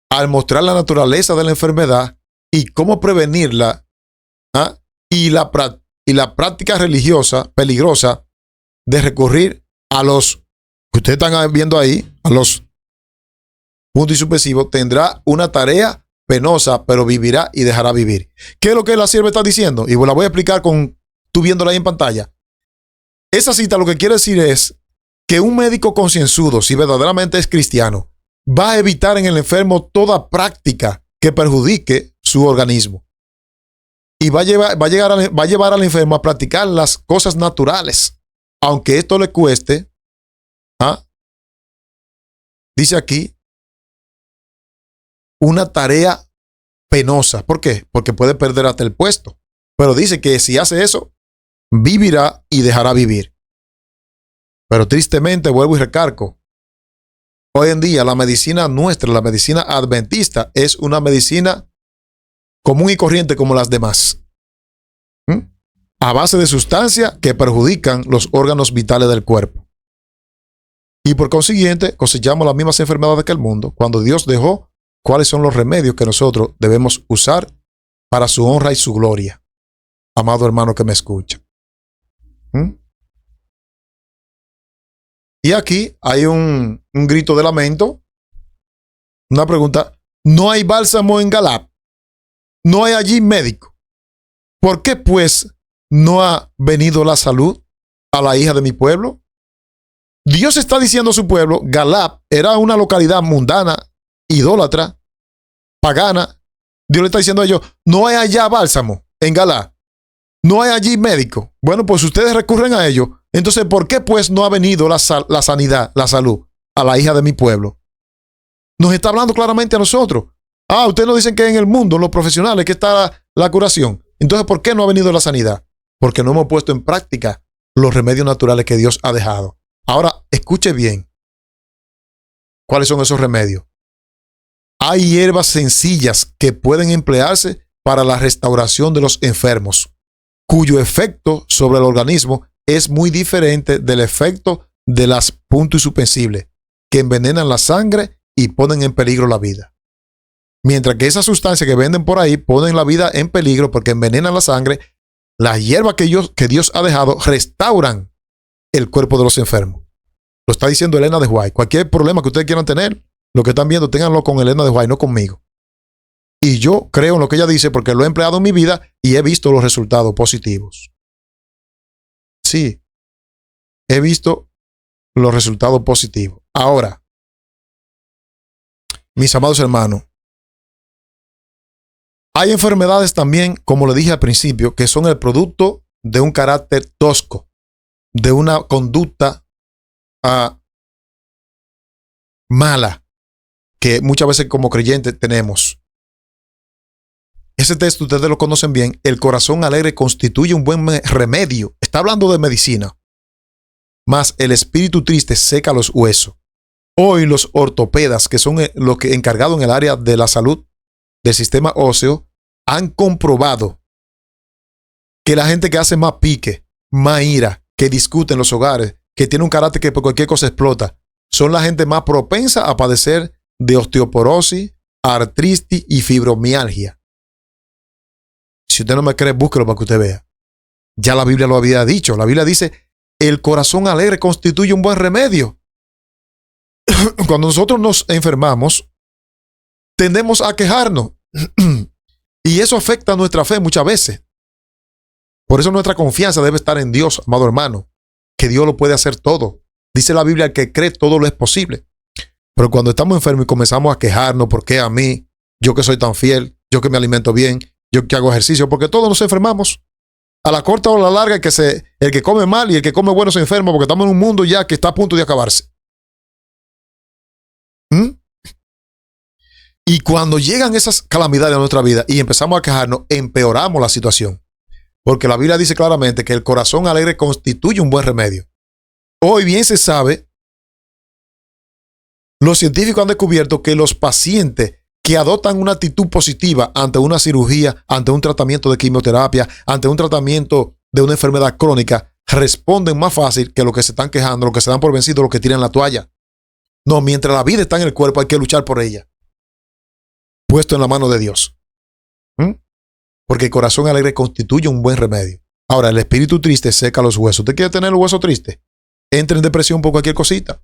al mostrar la naturaleza de la enfermedad y cómo prevenirla, y la práctica religiosa peligrosa de recurrir a los que ustedes están viendo ahí, a los puntos y suspensivos, tendrá una tarea penosa, pero vivirá y dejará vivir. ¿Qué es lo que la sierva está diciendo? Y la voy a explicar con tú viéndola ahí en pantalla. Esa cita lo que quiere decir es que un médico concienzudo, si verdaderamente es cristiano, va a evitar en el enfermo toda práctica que perjudique su organismo. Y va a llevar al enfermo a practicar las cosas naturales, aunque esto le cueste. Dice aquí, una tarea penosa. ¿Por qué? Porque puede perder hasta el puesto. Pero dice que si hace eso, vivirá y dejará vivir. Pero tristemente, vuelvo y recargo, hoy en día la medicina nuestra, la medicina adventista, es una medicina común y corriente como las demás. A base de sustancias que perjudican los órganos vitales del cuerpo. Y por consiguiente, cosechamos las mismas enfermedades que el mundo, cuando Dios dejó cuáles son los remedios que nosotros debemos usar para su honra y su gloria. Amado hermano que me escucha. Y aquí hay un grito de lamento. Una pregunta. ¿No hay bálsamo en Galap? ¿No hay allí médico? ¿Por qué pues no ha venido la salud a la hija de mi pueblo? Dios está diciendo a su pueblo, Galap era una localidad mundana, idólatra, pagana. Dios le está diciendo a ellos, no hay allá bálsamo en Galap. No hay allí médico. Bueno, pues ustedes recurren a ello. Entonces, ¿por qué pues no ha venido la sanidad, la salud a la hija de mi pueblo? Nos está hablando claramente a nosotros. Ustedes nos dicen que en el mundo, en los profesionales, que está la curación. Entonces, ¿por qué no ha venido la sanidad? Porque no hemos puesto en práctica los remedios naturales que Dios ha dejado. Ahora, escuche bien. ¿Cuáles son esos remedios? Hay hierbas sencillas que pueden emplearse para la restauración de los enfermos, cuyo efecto sobre el organismo es muy diferente del efecto de las puntos suspensibles, que envenenan la sangre y ponen en peligro la vida. Mientras que esas sustancias que venden por ahí ponen la vida en peligro porque envenenan la sangre, las hierbas que Dios ha dejado restauran el cuerpo de los enfermos. Lo está diciendo Elena de White. Cualquier problema que ustedes quieran tener, lo que están viendo, ténganlo con Elena de White, no conmigo. Y yo creo en lo que ella dice porque lo he empleado en mi vida y he visto los resultados positivos. Sí, he visto los resultados positivos. Ahora, mis amados hermanos, hay enfermedades también, como le dije al principio, que son el producto de un carácter tosco, de una conducta mala, que muchas veces como creyentes tenemos. Ese texto ustedes lo conocen bien. El corazón alegre constituye un buen remedio. Está hablando de medicina. Mas el espíritu triste seca los huesos. Hoy los ortopedas, que son los que encargados en el área de la salud del sistema óseo, han comprobado que la gente que hace más pique, más ira, que discute en los hogares, que tiene un carácter que por cualquier cosa explota, son la gente más propensa a padecer de osteoporosis, artritis y fibromialgia. Si usted no me cree, búsquelo para que usted vea. Ya la Biblia lo había dicho. La Biblia dice, el corazón alegre constituye un buen remedio. Cuando nosotros nos enfermamos, tendemos a quejarnos. Y eso afecta a nuestra fe muchas veces. Por eso nuestra confianza debe estar en Dios, amado hermano, que Dios lo puede hacer todo. Dice la Biblia, que cree todo lo es posible. Pero cuando estamos enfermos y comenzamos a quejarnos, ¿por qué a mí? Yo que soy tan fiel, yo que me alimento bien, yo que hago ejercicio, porque todos nos enfermamos. A la corta o a la larga, el que come mal y el que come bueno se enferma, porque estamos en un mundo ya que está a punto de acabarse. Y cuando llegan esas calamidades a nuestra vida y empezamos a quejarnos, empeoramos la situación. Porque la Biblia dice claramente que el corazón alegre constituye un buen remedio. Hoy bien se sabe, los científicos han descubierto que los pacientes que adoptan una actitud positiva ante una cirugía, ante un tratamiento de quimioterapia, ante un tratamiento de una enfermedad crónica, responden más fácil que los que se están quejando, los que se dan por vencidos, los que tiran la toalla. No, mientras la vida está en el cuerpo hay que luchar por ella. Puesto en la mano de Dios. Porque el corazón alegre constituye un buen remedio. Ahora, el espíritu triste seca los huesos. ¿Usted quiere tener los huesos tristes? Entre en depresión por cualquier cosita.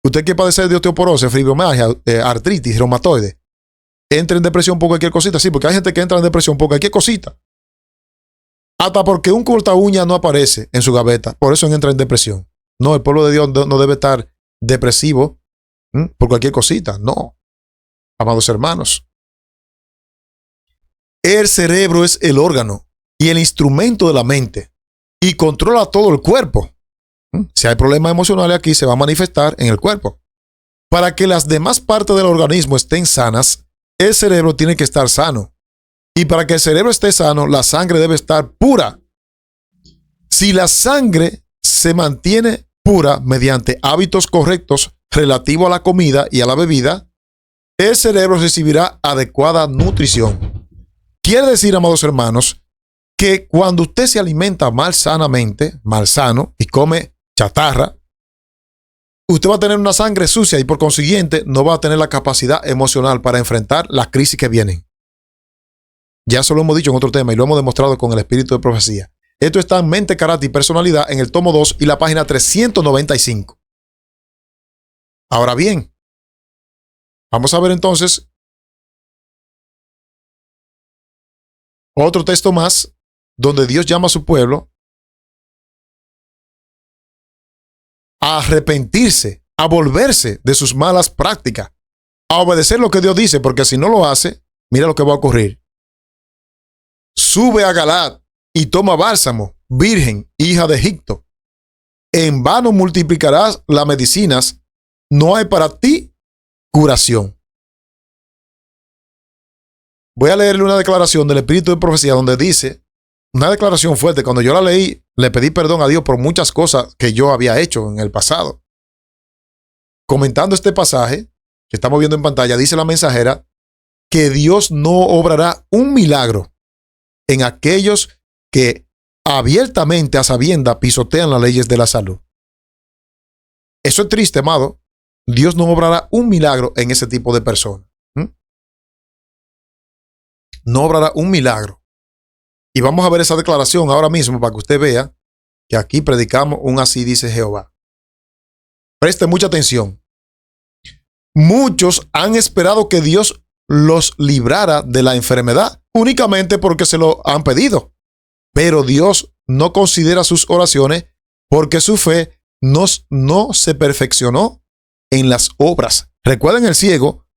¿Usted quiere padecer de osteoporosis, fibromialgia, artritis, reumatoide? Entre en depresión por cualquier cosita. Sí, porque hay gente que entra en depresión por cualquier cosita. Hasta porque un corta uña no aparece en su gaveta. Por eso entra en depresión. No, el pueblo de Dios no debe estar depresivo por cualquier cosita. No. Amados hermanos. El cerebro es el órgano y el instrumento de la mente y controla todo el cuerpo. Si hay problemas emocionales aquí, se va a manifestar en el cuerpo. Para que las demás partes del organismo estén sanas, el cerebro tiene que estar sano. Y para que el cerebro esté sano, la sangre debe estar pura. Si la sangre se mantiene pura mediante hábitos correctos relativos a la comida y a la bebida, el cerebro recibirá adecuada nutrición. Quiere decir, amados hermanos, que cuando usted se alimenta mal sano, y come chatarra, usted va a tener una sangre sucia y por consiguiente no va a tener la capacidad emocional para enfrentar las crisis que vienen. Ya eso lo hemos dicho en otro tema y lo hemos demostrado con el espíritu de profecía. Esto está en Mente, Carácter y Personalidad en el tomo 2 y la página 395. Ahora bien, vamos a ver entonces otro texto más donde Dios llama a su pueblo a arrepentirse, a volverse de sus malas prácticas, a obedecer lo que Dios dice, porque si no lo hace, mira lo que va a ocurrir. Sube a Galaad y toma bálsamo, virgen, hija de Egipto. En vano multiplicarás las medicinas, no hay para ti curación. Voy a leerle una declaración del Espíritu de Profecía donde dice, una declaración fuerte, cuando yo la leí, le pedí perdón a Dios por muchas cosas que yo había hecho en el pasado. Comentando este pasaje que estamos viendo en pantalla, dice la mensajera que Dios no obrará un milagro en aquellos que abiertamente a sabiendas pisotean las leyes de la salud. Eso es triste, amado. Dios no obrará un milagro en ese tipo de personas. No obrará un milagro. Y vamos a ver esa declaración ahora mismo para que usted vea que aquí predicamos un así dice Jehová. Preste mucha atención. Muchos han esperado que Dios los librara de la enfermedad únicamente porque se lo han pedido. Pero Dios no considera sus oraciones porque su fe no se perfeccionó en las obras. Recuerden el ciego,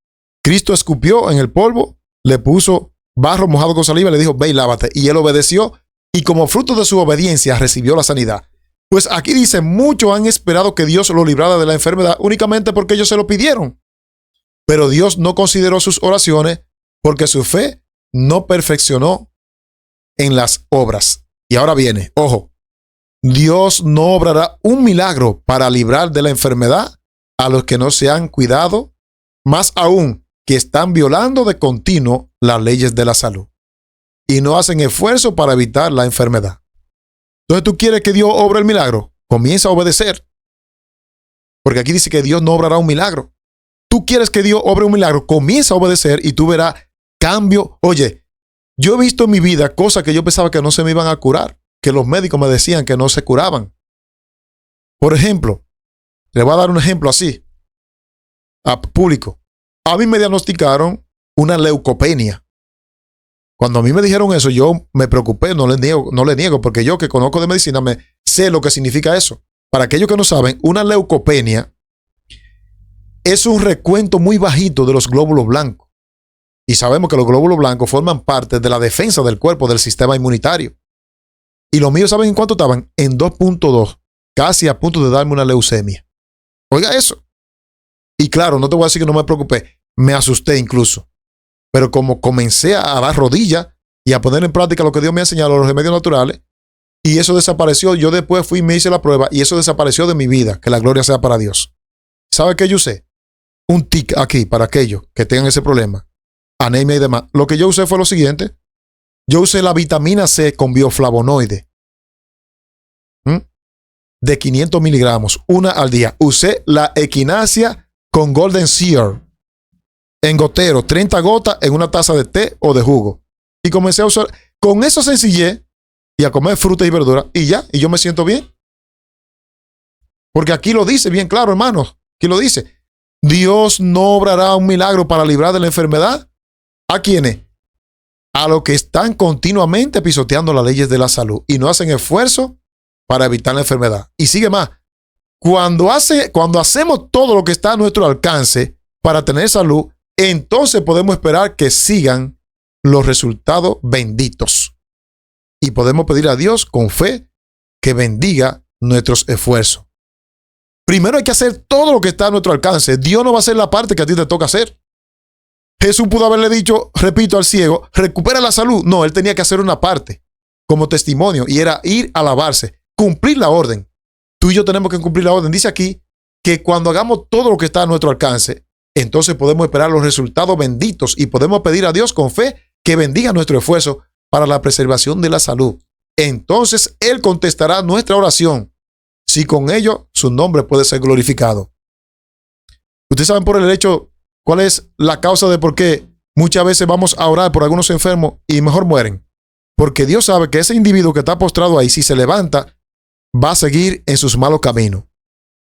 Cristo escupió en el polvo, le puso barro mojado con saliva y le dijo, ve y lávate. Y él obedeció y como fruto de su obediencia recibió la sanidad. Pues aquí dice, muchos han esperado que Dios lo librara de la enfermedad únicamente porque ellos se lo pidieron. Pero Dios no consideró sus oraciones porque su fe no perfeccionó en las obras. Y ahora viene, ojo, Dios no obrará un milagro para librar de la enfermedad a los que no se han cuidado, más aún que están violando de continuo las leyes de la salud y no hacen esfuerzo para evitar la enfermedad. Entonces, ¿tú quieres que Dios obre el milagro? Comienza a obedecer. Porque aquí dice que Dios no obrará un milagro. Tú quieres que Dios obre un milagro, comienza a obedecer y tú verás cambio. Oye, yo he visto en mi vida cosas que yo pensaba que no se me iban a curar, que los médicos me decían que no se curaban. Por ejemplo, le voy a dar un ejemplo así, a público. A mí me diagnosticaron una leucopenia. Cuando a mí me dijeron eso, yo me preocupé, no le niego, porque yo que conozco de medicina me sé lo que significa eso. Para aquellos que no saben, una leucopenia es un recuento muy bajito de los glóbulos blancos. Y sabemos que los glóbulos blancos forman parte de la defensa del cuerpo, del sistema inmunitario. Y los míos, ¿saben en cuánto estaban? En 2.2, casi a punto de darme una leucemia. Oiga eso. Y claro, no te voy a decir que no me preocupé, me asusté incluso. Pero como comencé a dar rodillas y a poner en práctica lo que Dios me ha enseñado, los remedios naturales, y eso desapareció, yo después fui y me hice la prueba y eso desapareció de mi vida, que la gloria sea para Dios. ¿Sabe qué yo usé? Un tic aquí para aquellos que tengan ese problema, anemia y demás. Lo que yo usé fue lo siguiente. Yo usé la vitamina C con bioflavonoide de 500 miligramos, una al día. Usé la equinacia con golden sear en gotero, 30 gotas en una taza de té o de jugo. Y comencé a usar, con eso sencillez, y a comer frutas y verduras, y ya, y yo me siento bien. Porque aquí lo dice bien claro, hermanos. Aquí lo dice. Dios no obrará un milagro para librar de la enfermedad. ¿A quiénes? A los que están continuamente pisoteando las leyes de la salud y no hacen esfuerzo para evitar la enfermedad. Y sigue más. Cuando hacemos todo lo que está a nuestro alcance para tener salud, entonces podemos esperar que sigan los resultados benditos. Y podemos pedir a Dios con fe que bendiga nuestros esfuerzos. Primero hay que hacer todo lo que está a nuestro alcance. Dios no va a hacer la parte que a ti te toca hacer. Jesús pudo haberle dicho, repito, al ciego, recupera la salud. No, él tenía que hacer una parte como testimonio y era ir a lavarse, cumplir la orden. Tú y yo tenemos que cumplir la orden. Dice aquí que cuando hagamos todo lo que está a nuestro alcance, entonces podemos esperar los resultados benditos y podemos pedir a Dios con fe que bendiga nuestro esfuerzo para la preservación de la salud. Entonces Él contestará nuestra oración si con ello su nombre puede ser glorificado. Ustedes saben por el hecho cuál es la causa de por qué muchas veces vamos a orar por algunos enfermos y mejor mueren. Porque Dios sabe que ese individuo que está postrado ahí, si se levanta, va a seguir en sus malos caminos.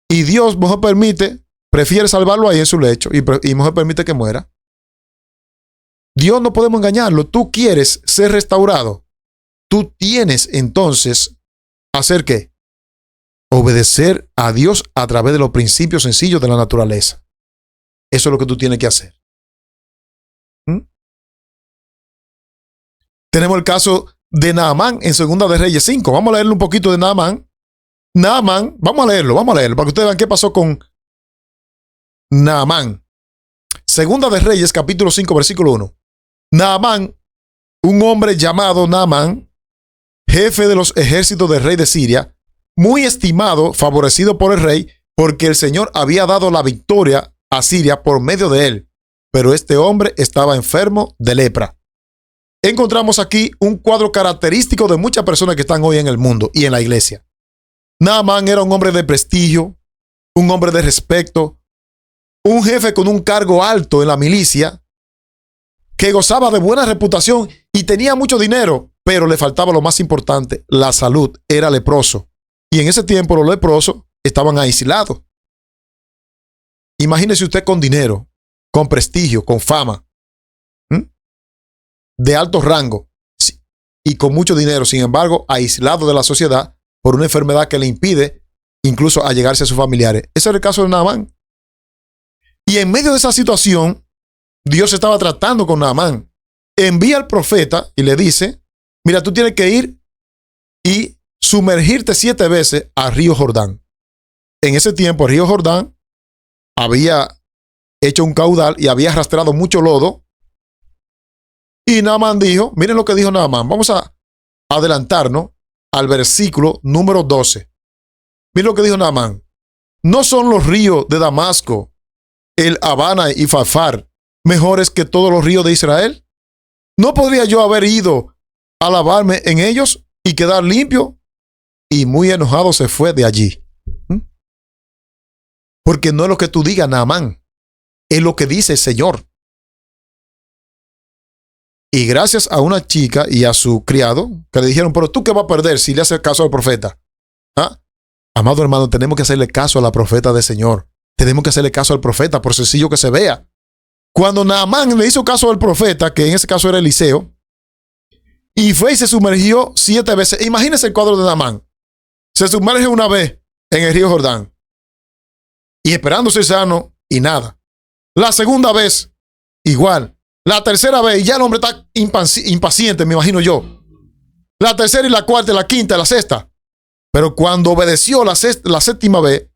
Y Dios mejor prefiere salvarlo ahí en su lecho y mejor permite que muera. Dios no podemos engañarlo. Tú quieres ser restaurado. Tú tienes entonces hacer ¿qué? Obedecer a Dios a través de los principios sencillos de la naturaleza. Eso es lo que tú tienes que hacer. Tenemos el caso de Naamán en Segunda de Reyes 5. Vamos a leerle un poquito de Naamán. Naamán, vamos a leerlo, para que ustedes vean qué pasó con Naamán. Segunda de Reyes, capítulo 5, versículo 1. Naamán, un hombre llamado Naamán, jefe de los ejércitos del rey de Siria, muy estimado, favorecido por el rey, porque el Señor había dado la victoria a Siria por medio de él. Pero este hombre estaba enfermo de lepra. Encontramos aquí un cuadro característico de muchas personas que están hoy en el mundo y en la iglesia. Naamán era un hombre de prestigio, un hombre de respeto, un jefe con un cargo alto en la milicia, que gozaba de buena reputación y tenía mucho dinero, pero le faltaba lo más importante, la salud. Era leproso. Y en ese tiempo los leprosos estaban aislados. Imagínese usted con dinero, con prestigio, con fama, de alto rango y con mucho dinero, sin embargo, aislado de la sociedad por una enfermedad que le impide incluso allegarse a sus familiares. Ese era el caso de Naamán. Y en medio de esa situación, Dios estaba tratando con Naamán. Envía al profeta y le dice, mira, tú tienes que ir y sumergirte 7 veces al río Jordán. En ese tiempo el río Jordán había hecho un caudal y había arrastrado mucho lodo. Y Naamán dijo, miren lo que dijo Naamán, vamos a adelantarnos al versículo número 12. Miren lo que dijo Naamán. ¿No son los ríos de Damasco, el Abana y Farfar, mejores que todos los ríos de Israel? ¿No podría yo haber ido a lavarme en ellos y quedar limpio? Y muy enojado se fue de allí. Porque no es lo que tú digas, Naamán, es lo que dice el Señor. Y gracias a una chica y a su criado, que le dijeron, pero tú qué vas a perder si le haces caso al profeta. ¿Ah? Amado hermano, tenemos que hacerle caso a la profeta del Señor. Tenemos que hacerle caso al profeta, por sencillo que se vea. Cuando Naamán le hizo caso al profeta, que en ese caso era Eliseo, y fue y se sumergió 7 veces. Imagínense el cuadro de Naamán. Se sumerge una vez en el río Jordán y esperando ser sano y nada. La segunda vez, igual. La tercera vez, ya el hombre está impaciente, me imagino yo. La tercera y la cuarta, la quinta y la sexta. Pero cuando obedeció la 7ª vez,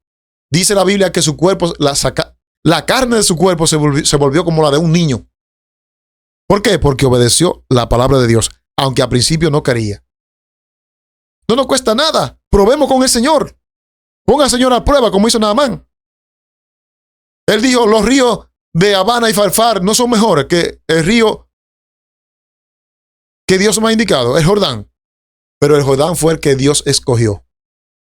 dice la Biblia que su cuerpo, la carne de su cuerpo se volvió como la de un niño. ¿Por qué? Porque obedeció la palabra de Dios, aunque al principio no quería. No nos cuesta nada. Probemos con el Señor. Ponga al Señor a prueba, como hizo Naamán. Él dijo, los ríos de Abana y Farfar no son mejores que el río que Dios me ha indicado, el Jordán. Pero el Jordán fue el que Dios escogió.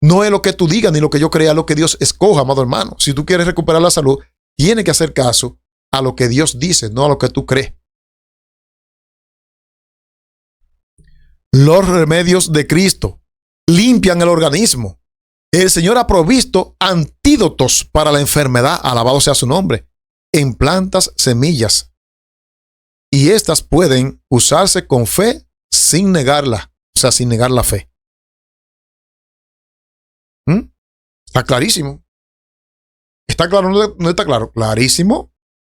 No es lo que tú digas ni lo que yo crea, lo que Dios escoja, amado hermano. Si tú quieres recuperar la salud, tienes que hacer caso a lo que Dios dice, no a lo que tú crees. Los remedios de Cristo limpian el organismo. El Señor ha provisto antídotos para la enfermedad, alabado sea su nombre, en plantas, semillas. Y estas pueden usarse con fe sin negarla, o sea, sin negar la fe. Está clarísimo. ¿Está claro? ¿No está claro? Clarísimo.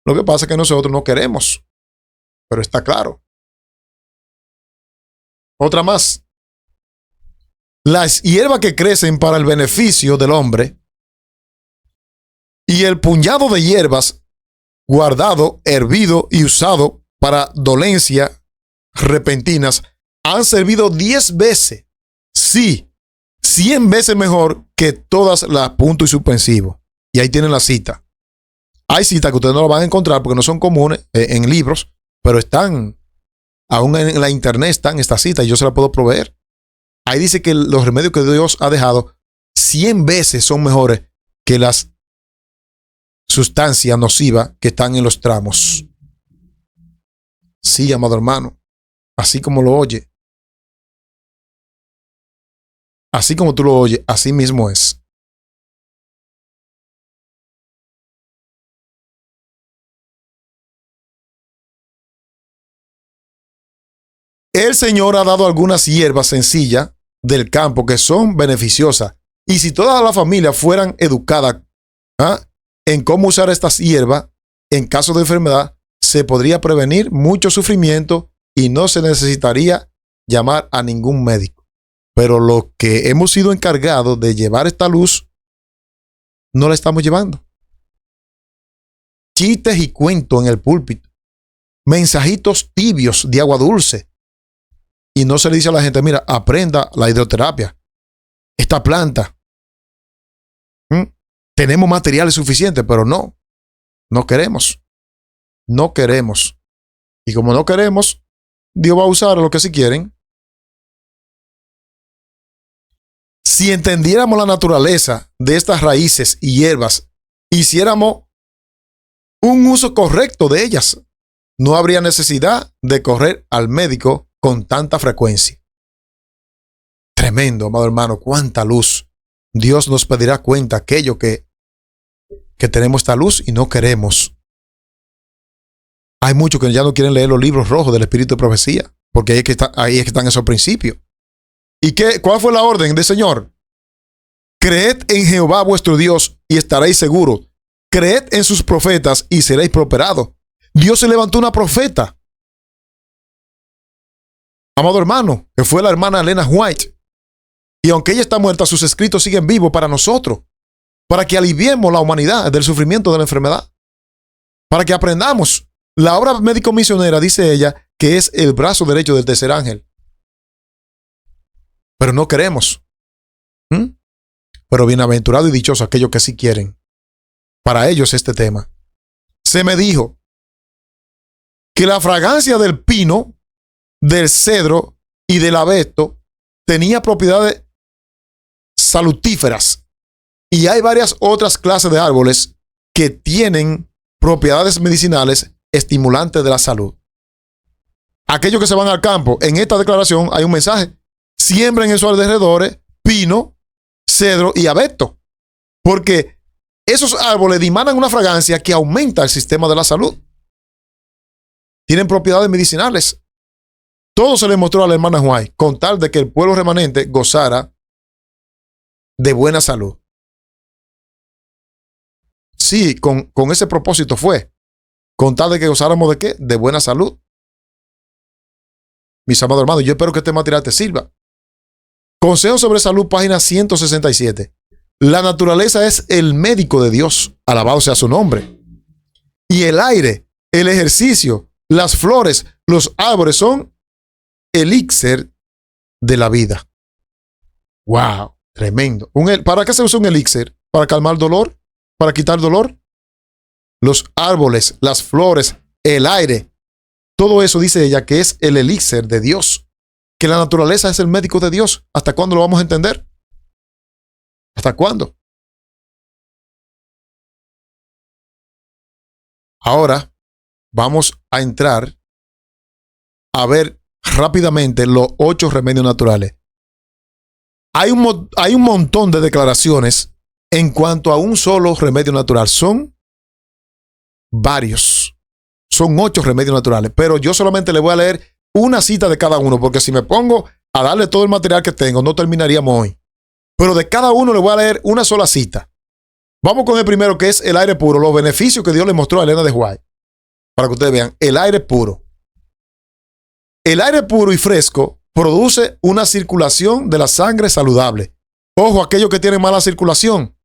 Lo que pasa es que nosotros no queremos, pero está claro. Otra más. Las hierbas que crecen para el beneficio del hombre y el puñado de hierbas guardado, hervido y usado para dolencias repentinas han servido 10 veces, sí, 100 veces mejor que todas las puntos y suspensivos. Y ahí tienen la cita. Hay citas que ustedes no las van a encontrar porque no son comunes en libros, pero están, aún en la internet están estas citas y yo se las puedo proveer. Ahí dice que los remedios que Dios ha dejado 100 veces son mejores que las sustancias nocivas que están en los tramos. Sí, amado hermano, así como lo oye. Así como tú lo oyes, así mismo es. El Señor ha dado algunas hierbas sencillas del campo que son beneficiosas. Y si toda la familia fueran educadas en cómo usar estas hierbas, en caso de enfermedad, se podría prevenir mucho sufrimiento y no se necesitaría llamar a ningún médico. Pero lo que hemos sido encargados de llevar esta luz, no la estamos llevando. Chistes y cuentos en el púlpito. Mensajitos tibios de agua dulce. Y no se le dice a la gente, mira, aprenda la hidroterapia. Esta planta. Tenemos materiales suficientes, pero no. No queremos. No queremos. Y como no queremos, Dios va a usar lo que sí quieren. Si entendiéramos la naturaleza de estas raíces y hierbas, hiciéramos un uso correcto de ellas, no habría necesidad de correr al médico con tanta frecuencia. Tremendo, amado hermano, cuánta luz. Dios nos pedirá cuenta aquello que tenemos esta luz y no queremos. Hay muchos que ya no quieren leer los libros rojos del Espíritu de Profecía, porque ahí es que están esos principios. ¿Y cuál fue la orden del Señor? Creed en Jehová vuestro Dios y estaréis seguros. Creed en sus profetas y seréis prosperados. Dios se levantó una profeta, amado hermano, que fue la hermana Elena White. Y aunque ella está muerta, sus escritos siguen vivos para nosotros, para que aliviemos la humanidad del sufrimiento de la enfermedad, para que aprendamos. La obra médico-misionera, dice ella, que es el brazo derecho del tercer ángel. Pero no queremos. Pero bienaventurado y dichoso aquellos que sí quieren. Para ellos este tema. Se me dijo que la fragancia del pino, del cedro y del abeto tenía propiedades salutíferas. Y hay varias otras clases de árboles que tienen propiedades medicinales estimulantes de la salud. Aquellos que se van al campo, en esta declaración hay un mensaje. Siembren en sus alrededores pino, cedro y abeto. Porque esos árboles dimanan una fragancia que aumenta el sistema de la salud. Tienen propiedades medicinales. Todo se le mostró a la hermana White con tal de que el pueblo remanente gozara de buena salud. Sí, con ese propósito fue. Con tal de que gozáramos de qué? De buena salud. Mis amados hermanos, yo espero que este material te sirva. Consejo sobre salud, página 167. La naturaleza es el médico de Dios, alabado sea su nombre. Y el aire, el ejercicio, las flores, los árboles son elixir de la vida. ¡Wow! Tremendo. ¿Para qué se usa un elixir? ¿Para calmar dolor? ¿Para quitar dolor? Los árboles, las flores, el aire. Todo eso dice ella que es el elixir de Dios. Que la naturaleza es el médico de Dios. ¿Hasta cuándo lo vamos a entender? ¿Hasta cuándo? Ahora vamos a entrar a ver rápidamente los 8 remedios naturales. Hay un montón de declaraciones en cuanto a un solo remedio natural. Son varios. Son 8 remedios naturales. Pero yo solamente le voy a leer una cita de cada uno, porque si me pongo a darle todo el material que tengo, no terminaríamos hoy. Pero de cada uno le voy a leer una sola cita. Vamos con el primero, que es el aire puro, los beneficios que Dios le mostró a Elena de White. Para que ustedes vean, el aire puro. El aire puro y fresco produce una circulación de la sangre saludable. Ojo, aquellos que tienen mala circulación,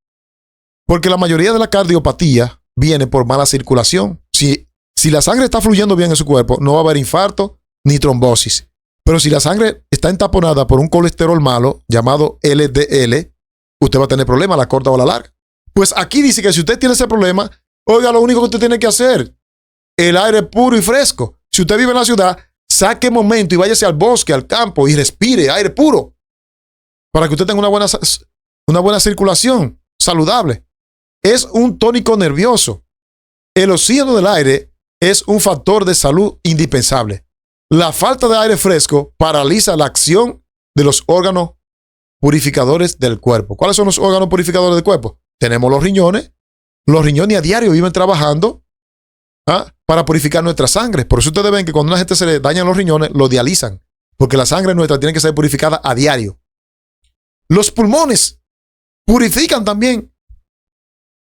porque la mayoría de la cardiopatía viene por mala circulación. Si la sangre está fluyendo bien en su cuerpo, no va a haber infarto ni trombosis. Pero si la sangre está entaponada por un colesterol malo llamado LDL, usted va a tener problemas a la corta o a la larga. Pues aquí dice que si usted tiene ese problema, oiga, lo único que usted tiene que hacer, el aire puro y fresco. Si usted vive en la ciudad, saque momento y váyase al bosque, al campo y respire aire puro para que usted tenga una buena circulación saludable. Es un tónico nervioso. El oxígeno del aire es un factor de salud indispensable. La falta de aire fresco paraliza la acción de los órganos purificadores del cuerpo. ¿Cuáles son los órganos purificadores del cuerpo? Tenemos los riñones. Los riñones a diario viven trabajando para purificar nuestra sangre. Por eso ustedes ven que cuando a una gente se le dañan los riñones, lo dializan, porque la sangre nuestra tiene que ser purificada a diario. Los pulmones purifican también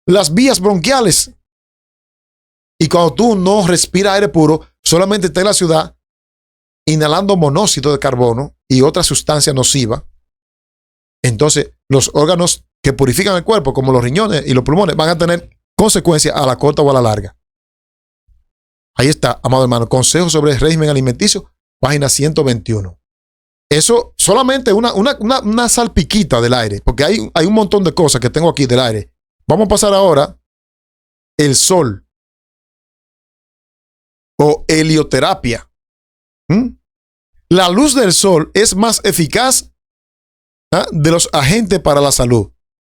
las vías bronquiales. Y cuando tú no respiras aire puro, solamente estás en la ciudad, inhalando monóxido de carbono y otra sustancia nociva, entonces los órganos que purifican el cuerpo, como los riñones y los pulmones, van a tener consecuencias a la corta o a la larga. Ahí está, amado hermano, Consejos sobre el régimen alimenticio, página 121. Eso solamente una salpiquita del aire, porque hay un montón de cosas que tengo aquí del aire. Vamos a pasar ahora el sol o helioterapia. La luz del sol es más eficaz de los agentes para la salud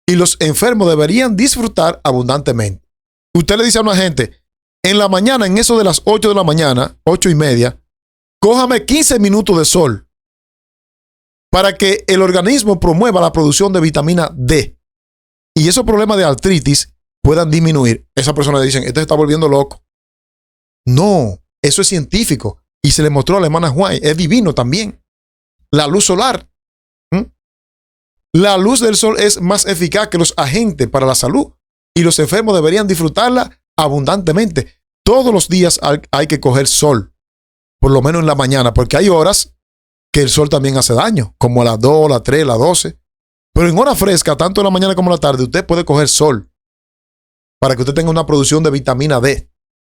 y los enfermos deberían disfrutar abundantemente. Usted le dice a un agente, en la mañana, en eso de las 8 de la mañana, 8:30, cójame 15 minutos de sol para que el organismo promueva la producción de vitamina D y esos problemas de artritis puedan disminuir. Esa persona le dicen, este se está volviendo loco. No, eso es científico y se le mostró a la hermana White, es divino también. La luz solar. La luz del sol es más eficaz que los agentes para la salud y los enfermos deberían disfrutarla abundantemente. Todos los días hay que coger sol, por lo menos en la mañana, porque hay horas que el sol también hace daño, como a las 2, las 3, las 12. Pero en hora fresca, tanto en la mañana como en la tarde, usted puede coger sol para que usted tenga una producción de vitamina D,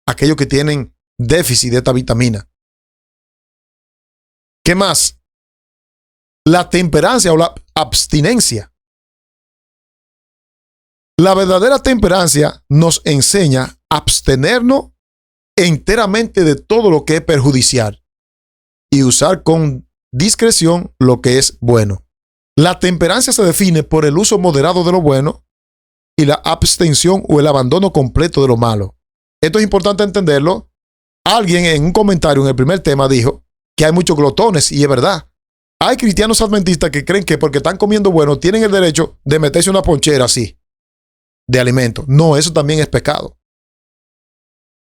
aquellos que tienen déficit de esta vitamina. ¿Qué más? La temperancia o la abstinencia. La verdadera temperancia nos enseña a abstenernos enteramente de todo lo que es perjudicial y usar con discreción lo que es bueno. La temperancia se define por el uso moderado de lo bueno y la abstención o el abandono completo de lo malo. Esto es importante entenderlo. Alguien en un comentario en el primer tema dijo que hay muchos glotones y es verdad. Hay cristianos adventistas que creen que porque están comiendo bueno tienen el derecho de meterse una ponchera así de alimento. No, eso también es pecado.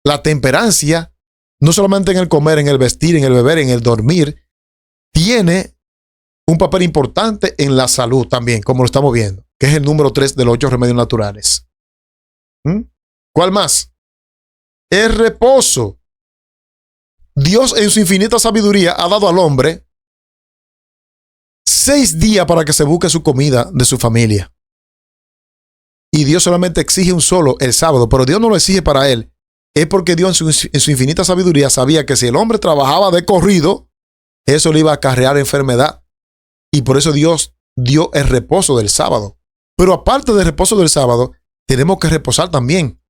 La temperancia, no solamente en el comer, en el vestir, en el beber, en el dormir, tiene un papel importante en la salud también, como lo estamos viendo, que es el número 3 de los 8 remedios naturales. ¿Cuál más? El reposo. Dios en su infinita sabiduría ha dado al hombre 6 días para que se busque su comida de su familia. Y Dios solamente exige un solo, el sábado, pero Dios no lo exige para él. Es porque Dios en su infinita sabiduría sabía que si el hombre trabajaba de corrido, eso le iba a acarrear enfermedad. Y por eso Dios dio el reposo del sábado. Pero aparte del reposo del sábado, tenemos que reposar también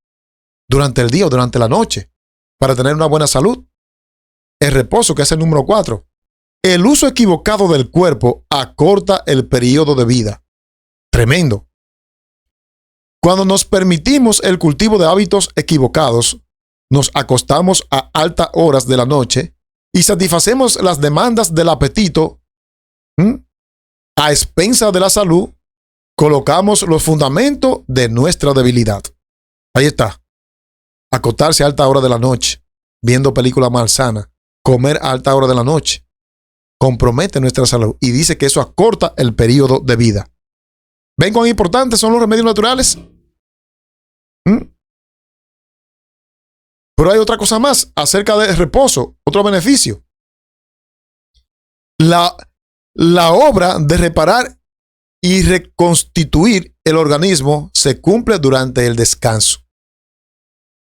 durante el día o durante la noche para tener una buena salud. El reposo, que es el número 4. El uso equivocado del cuerpo acorta el periodo de vida. Tremendo. Cuando nos permitimos el cultivo de hábitos equivocados, nos acostamos a altas horas de la noche y satisfacemos las demandas del apetito a expensas de la salud, colocamos los fundamentos de nuestra debilidad. Ahí está. Acostarse a alta hora de la noche, viendo películas malsanas, comer a alta hora de la noche, compromete nuestra salud y dice que eso acorta el periodo de vida. ¿Ven cuán importantes son los remedios naturales? Pero hay otra cosa más acerca del reposo, otro beneficio. La obra de reparar y reconstituir el organismo se cumple durante el descanso.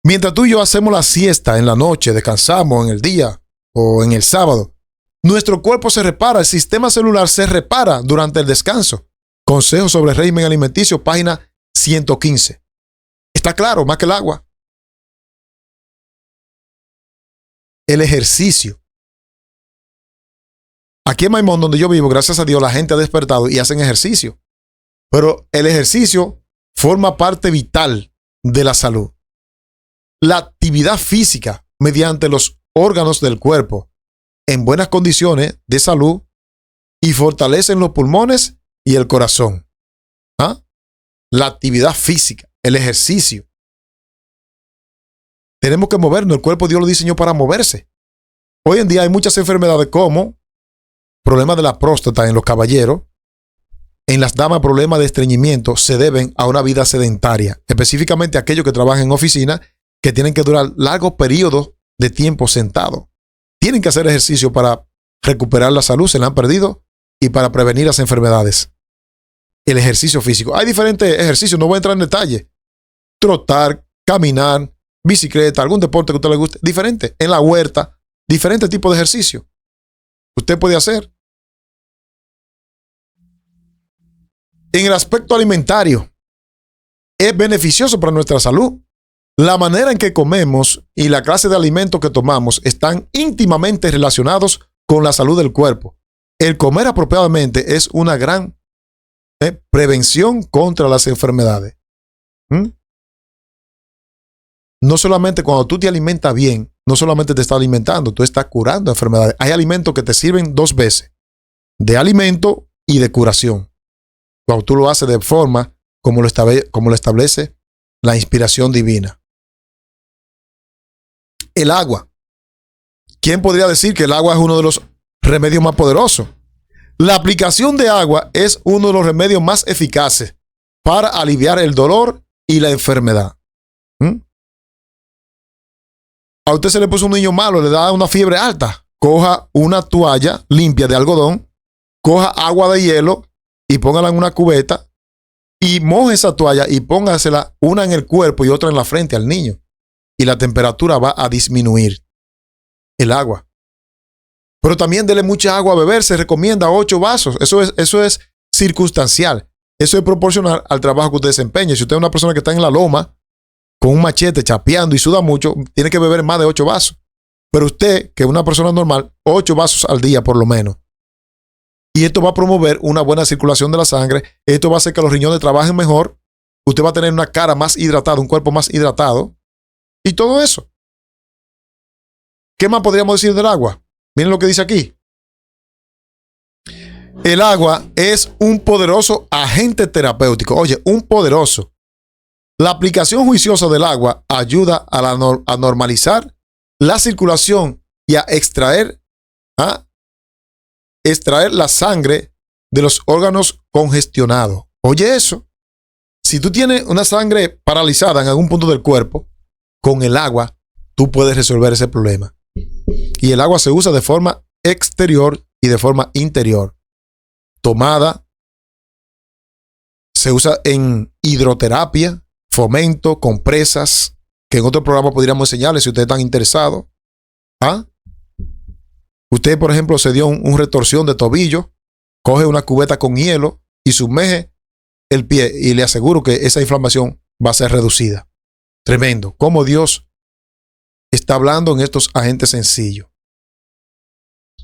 Mientras tú y yo hacemos la siesta en la noche, descansamos en el día o en el sábado, nuestro cuerpo se repara, el sistema celular se repara durante el descanso. Consejos sobre el régimen alimenticio, página 115. Está claro, más que el agua. El ejercicio. Aquí en Maimón, donde yo vivo, gracias a Dios, la gente ha despertado y hacen ejercicio. Pero el ejercicio forma parte vital de la salud. La actividad física mediante los órganos del cuerpo en buenas condiciones de salud y fortalecen los pulmones y el corazón. La actividad física, el ejercicio. Tenemos que movernos, el cuerpo Dios lo diseñó para moverse. Hoy en día hay muchas enfermedades como problemas de la próstata en los caballeros, en las damas problemas de estreñimiento se deben a una vida sedentaria, específicamente aquellos que trabajan en oficina que tienen que durar largos periodos de tiempo sentados. Tienen que hacer ejercicio para recuperar la salud, se la han perdido, y para prevenir las enfermedades. El ejercicio físico. Hay diferentes ejercicios, no voy a entrar en detalle. Trotar, caminar, bicicleta, algún deporte que a usted le guste, diferente. En la huerta, diferentes tipos de ejercicio. Usted puede hacer. En el aspecto alimentario, es beneficioso para nuestra salud. La manera en que comemos y la clase de alimentos que tomamos están íntimamente relacionados con la salud del cuerpo. El comer apropiadamente es una gran prevención contra las enfermedades. No solamente cuando tú te alimentas bien, no solamente te estás alimentando, tú estás curando enfermedades. Hay alimentos que te sirven dos veces, de alimento y de curación. Cuando tú lo haces de forma como lo establece la inspiración divina. El agua. ¿Quién podría decir que el agua es uno de los remedios más poderosos? La aplicación de agua es uno de los remedios más eficaces para aliviar el dolor y la enfermedad. A usted se le puso un niño malo, le da una fiebre alta. Coja una toalla limpia de algodón, coja agua de hielo y póngala en una cubeta y moje esa toalla y póngasela una en el cuerpo y otra en la frente al niño. Y la temperatura va a disminuir. El agua. Pero también dele mucha agua a beber. Se recomienda 8 vasos. Eso es circunstancial. Eso es proporcional al trabajo que usted desempeñe. Si usted es una persona que está en la loma con un machete chapeando y suda mucho, tiene que beber más de 8 vasos. Pero usted, que es una persona normal, 8 vasos al día por lo menos. Y esto va a promover una buena circulación de la sangre. Esto va a hacer que los riñones trabajen mejor. Usted va a tener una cara más hidratada, un cuerpo más hidratado. Y todo eso. ¿Qué más podríamos decir del agua? Miren lo que dice aquí. El agua es un poderoso agente terapéutico. Oye, un poderoso. La aplicación juiciosa del agua ayuda a normalizar la circulación y a extraer la sangre de los órganos congestionados. Oye eso. Si tú tienes una sangre paralizada en algún punto del cuerpo, con el agua tú puedes resolver ese problema. Y el agua se usa de forma exterior y de forma interior. Tomada, se usa en hidroterapia, fomento, compresas, que en otro programa podríamos enseñarles si ustedes están interesados. Usted, por ejemplo, se dio un retorsión de tobillo, coge una cubeta con hielo y sumerge el pie y le aseguro que esa inflamación va a ser reducida. Tremendo. Cómo Dios está hablando en estos agentes sencillos.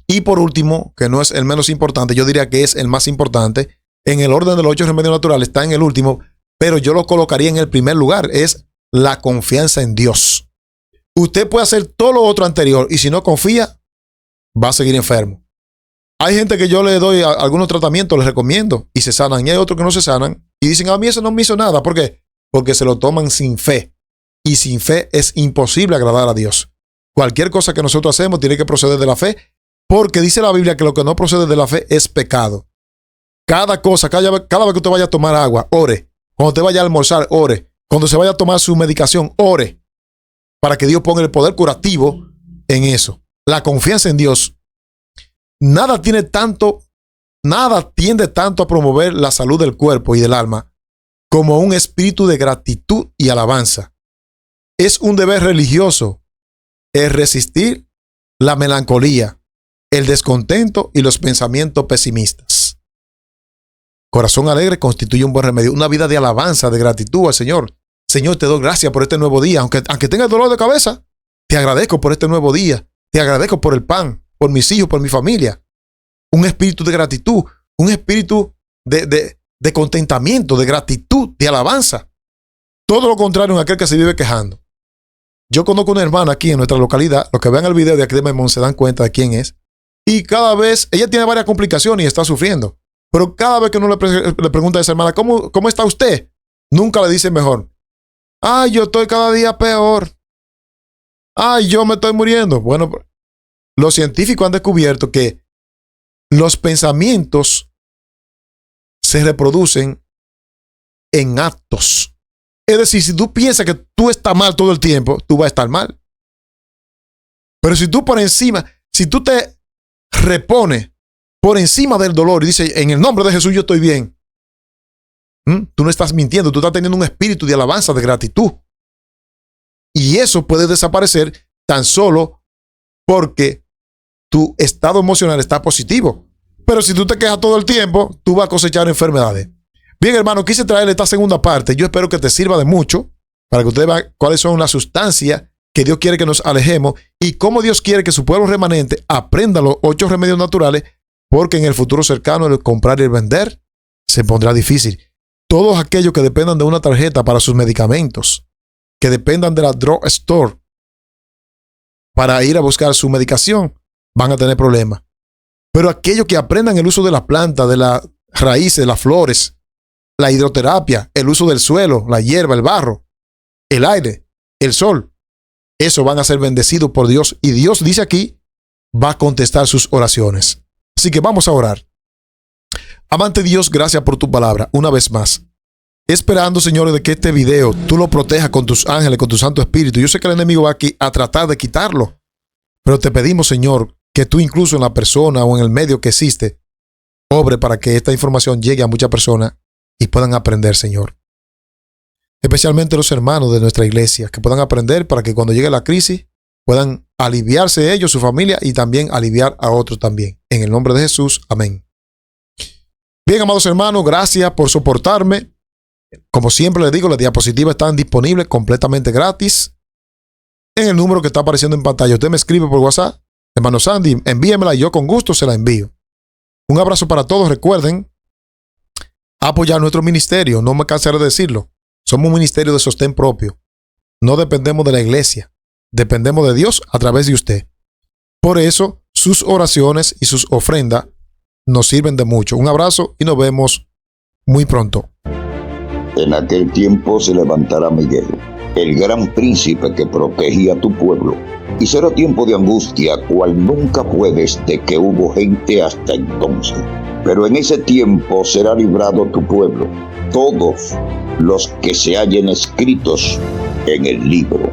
Y por último, que no es el menos importante, yo diría que es el más importante, en el orden de los 8 remedios naturales está en el último, pero yo lo colocaría en el primer lugar, es la confianza en Dios. Usted puede hacer todo lo otro anterior y si no confía, va a seguir enfermo. Hay gente que yo le doy algunos tratamientos, les recomiendo y se sanan, y hay otros que no se sanan y dicen, a mí eso no me hizo nada. ¿Por qué? Porque se lo toman sin fe. Y sin fe es imposible agradar a Dios. Cualquier cosa que nosotros hacemos tiene que proceder de la fe, porque dice la Biblia que lo que no procede de la fe es pecado. Cada cosa, cada vez que usted vaya a tomar agua, ore. Cuando usted vaya a almorzar, ore. Cuando se vaya a tomar su medicación, ore. Para que Dios ponga el poder curativo en eso. La confianza en Dios. Nada tiende tanto a promover la salud del cuerpo y del alma como un espíritu de gratitud y alabanza. Es un deber religioso el resistir la melancolía, el descontento y los pensamientos pesimistas. Corazón alegre constituye un buen remedio, una vida de alabanza, de gratitud al Señor. Señor, te doy gracias por este nuevo día. Aunque tengas dolor de cabeza, te agradezco por este nuevo día. Te agradezco por el pan, por mis hijos, por mi familia. Un espíritu de gratitud, un espíritu de contentamiento, de gratitud, de alabanza. Todo lo contrario en aquel que se vive quejando. Yo conozco una hermana aquí en nuestra localidad, los que vean el video de aquí de Memón se dan cuenta de quién es. Y cada vez, ella tiene varias complicaciones y está sufriendo. Pero cada vez que uno le pregunta a esa hermana, ¿cómo está usted? Nunca le dice mejor. Ay, yo estoy cada día peor. Ay, yo me estoy muriendo. Bueno, los científicos han descubierto que los pensamientos se reproducen en actos. Es decir, si tú piensas que tú estás mal todo el tiempo, tú vas a estar mal. Pero si tú por encima, si tú te repone por encima del dolor y dice, en el nombre de Jesús yo estoy bien. Tú no estás mintiendo, tú estás teniendo un espíritu de alabanza, de gratitud. Y eso puede desaparecer tan solo porque tu estado emocional está positivo. Pero si tú te quejas todo el tiempo, tú vas a cosechar enfermedades. Bien, hermano, quise traerle esta segunda parte. Yo espero que te sirva de mucho para que ustedes vean cuáles son las sustancias que Dios quiere que nos alejemos y cómo Dios quiere que su pueblo remanente aprenda los 8 remedios naturales, porque en el futuro cercano el comprar y el vender se pondrá difícil. Todos aquellos que dependan de una tarjeta para sus medicamentos, que dependan de la drugstore para ir a buscar su medicación, van a tener problemas. Pero aquellos que aprendan el uso de las plantas, de las raíces, de las flores, la hidroterapia, el uso del suelo, la hierba, el barro, el aire, el sol, eso van a ser bendecidos por Dios. Y Dios dice aquí, va a contestar sus oraciones. Así que vamos a orar. Amante Dios, gracias por tu palabra, una vez más. Esperando, Señor, de que este video tú lo protejas con tus ángeles, con tu Santo Espíritu. Yo sé que el enemigo va aquí a tratar de quitarlo, pero te pedimos, Señor, que tú incluso en la persona o en el medio que existe, obre para que esta información llegue a muchas personas y puedan aprender, Señor. Especialmente los hermanos de nuestra iglesia, que puedan aprender para que cuando llegue la crisis puedan aliviarse ellos, su familia, y también aliviar a otros también. En el nombre de Jesús, amén. Bien, amados hermanos, gracias por soportarme. Como siempre les digo, las diapositivas están disponibles completamente gratis en el número que está apareciendo en pantalla. Usted me escribe por WhatsApp, hermano Sandy, envíemela y yo con gusto se la envío. Un abrazo para todos. Recuerden apoyar nuestro ministerio. No me cansaré de decirlo. Somos un ministerio de sostén propio. No dependemos de la iglesia. Dependemos de Dios a través de usted. Por eso, sus oraciones y sus ofrendas nos sirven de mucho. Un abrazo y nos vemos muy pronto. En aquel tiempo se levantará Miguel, el gran príncipe que protegía a tu pueblo, y será tiempo de angustia, cual nunca fue desde que hubo gente hasta entonces. Pero en ese tiempo será librado tu pueblo, todos los que se hallen escritos en el libro.